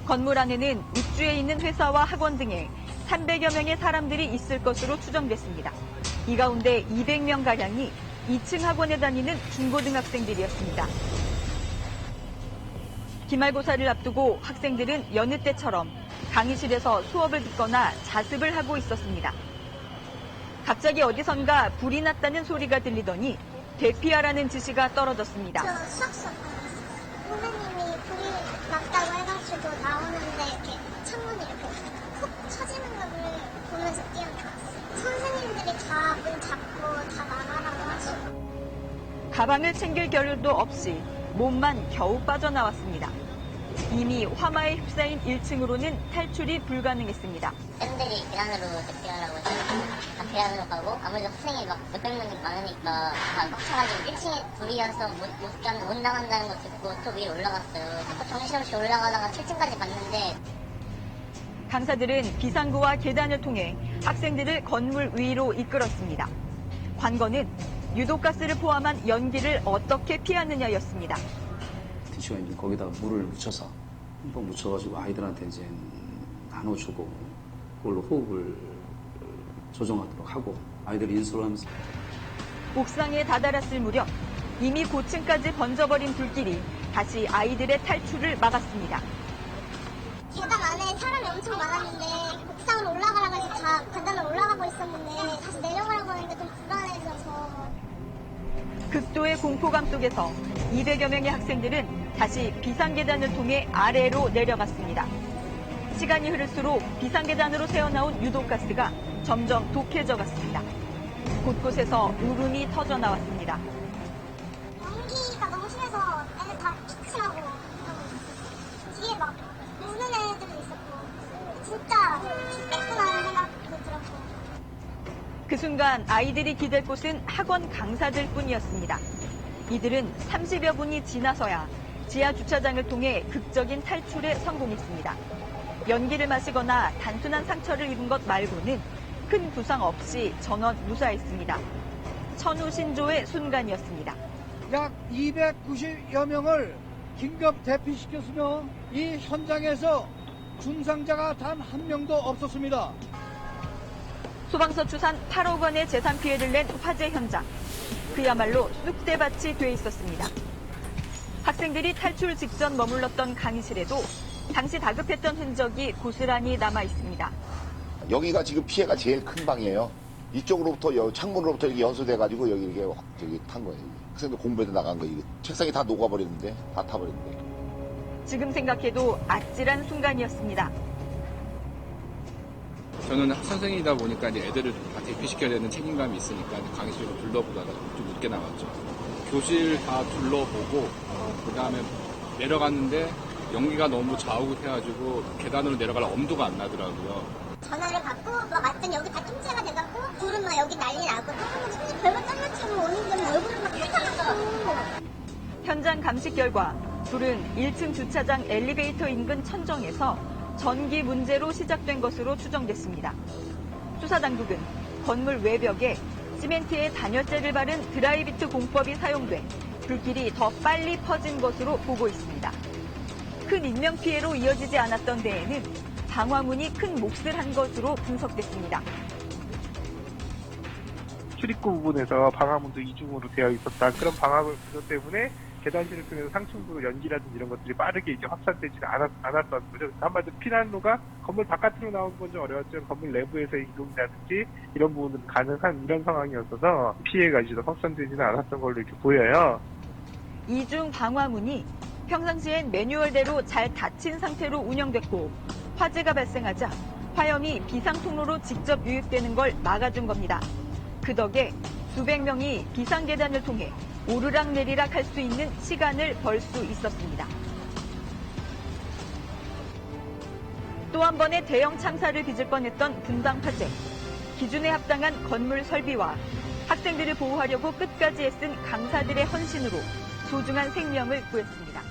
건물 안에는 입주해 있는 회사와 학원 등에 300여 명의 사람들이 있을 것으로 추정됐습니다. 이 가운데 200명가량이 2층 학원에 다니는 중고등학생들이었습니다. 기말고사를 앞두고 학생들은 여느 때처럼 강의실에서 수업을 듣거나 자습을 하고 있었습니다. 갑자기 어디선가 불이 났다는 소리가 들리더니 대피하라는 지시가 떨어졌습니다. 저 수학 수업 선생님이 불이 났다고 해가지고 나오는데 이렇게 창문이 이렇게 콕 쳐지는 거를 보면서 뛰어나왔어요. 선생님들이 다 문 잡고 다 나가라고 하시고. 가방을 챙길 겨를도 없이 몸만 겨우 빠져나왔습니다. 이미 화마에 휩싸인 1층으로는 탈출이 불가능했습니다. 쌤들이 계단으로 대피하라고 다 계단으로 가고 아무래도 학생이 막 몇백 명이 많으니까 다 꽉 차가지고 1층에 불이어서 못 나간다는 거 듣고 또 위에 올라갔어요. 자꾸 정신없이 올라가다가 7층까지 갔는데 강사들은 비상구와 계단을 통해 학생들을 건물 위로 이끌었습니다. 관건은 유독가스를 포함한 연기를 어떻게 피하느냐였습니다. 티슈가 이제 거기다 물을 묻혀서 흠뻑 묻혀가지고 아이들한테 이제 나눠주고 그걸로 호흡을 조정하도록 하고 아이들이 인수를 하면서 옥상에 다다랐을 무렵 이미 고층까지 번져버린 불길이 다시 아이들의 탈출을 막았습니다. 계단 안에 사람이 엄청 많았는데 옥상으로 올라가라고 해서 다 계단으로 올라가고 있었는데 다시 내려가라고 하니까 좀 불안해져서. 극도의 공포감 속에서 200여 명의 학생들은 다시 비상계단을 통해 아래로 내려갔습니다. 시간이 흐를수록 비상계단으로 새어나온 유독가스가 점점 독해져 갔습니다. 곳곳에서 울음이 터져 나왔습니다. 연기가 너무 심해서 애들 다 기침하고 뒤에 막 우는 애들도 있었고 진짜 죽겠구나 생각도 들었고. 그 순간 아이들이 기댈 곳은 학원 강사들 뿐이었습니다. 이들은 30여 분이 지나서야 지하 주차장을 통해 극적인 탈출에 성공했습니다. 연기를 마시거나 단순한 상처를 입은 것 말고는 큰 부상 없이 전원 무사했습니다. 천우신조의 순간이었습니다. 약 290여 명을 긴급 대피시켰으며 이 현장에서 중상자가 단 한 명도 없었습니다. 소방서 추산 8억 원의 재산 피해를 낸 화재 현장. 그야말로 쑥대밭이 돼 있었습니다. 학생들이 탈출 직전 머물렀던 강의실에도 당시 다급했던 흔적이 고스란히 남아 있습니다. 여기가 지금 피해가 제일 큰 방이에요. 이쪽으로부터 창문으로부터 이렇게 연소돼가지고 여기 이렇게 저기 탄 거예요. 학생들 공부해서 나간 거예요. 책상이 다 녹아버리는데, 다 타버리는데. 지금 생각해도 아찔한 순간이었습니다. 저는 선생이다 보니까 이제 애들을 다 대피시켜야 되는 책임감이 있으니까 강의실로 둘러보다가 좀 늦게 나왔죠. 교실 다 둘러보고 그 다음에 내려갔는데 연기가 너무 좌우해가지고 계단으로 내려갈 엄두가 안 나더라고요. 전화를 받고 막 왔더니 여기 다 통째가 돼갖고 불은 막 여기 난리 나고 별거 장난치고 오는 데는 얼굴을 막 휘날리고. 현장 감식 결과 불은 1층 주차장 엘리베이터 인근 천정에서 전기 문제로 시작된 것으로 추정됐습니다. 수사 당국은 건물 외벽에 시멘트에 단열재를 바른 드라이비트 공법이 사용돼 불길이 더 빨리 퍼진 것으로 보고 있습니다. 큰 인명피해로 이어지지 않았던 데에는 방화문이 큰 몫을 한 것으로 분석됐습니다. 출입구 부분에서 방화문도 이중으로 되어 있었다. 그런 방화문 구조 때문에 계단실을 통해서 상층부로 연기라든지 이런 것들이 빠르게 이제 확산되지는 않았던 거죠. 한마디로 피난로가 건물 바깥으로 나오는 건 좀 어려웠지만 건물 내부에서의 이동이라든지 이런 부분은 가능한 이런 상황이었어서 피해가 이제 확산되지는 않았던 걸로 이렇게 보여요. 이중 방화문이 평상시엔 매뉴얼대로 잘 닫힌 상태로 운영됐고 화재가 발생하자 화염이 비상통로로 직접 유입되는 걸 막아준 겁니다. 그 덕에 수백 명이 비상계단을 통해 오르락내리락 할 수 있는 시간을 벌 수 있었습니다. 또 한 번의 대형 참사를 빚을 뻔했던 분당 화재. 기준에 합당한 건물 설비와 학생들을 보호하려고 끝까지 애쓴 강사들의 헌신으로 소중한 생명을 구했습니다.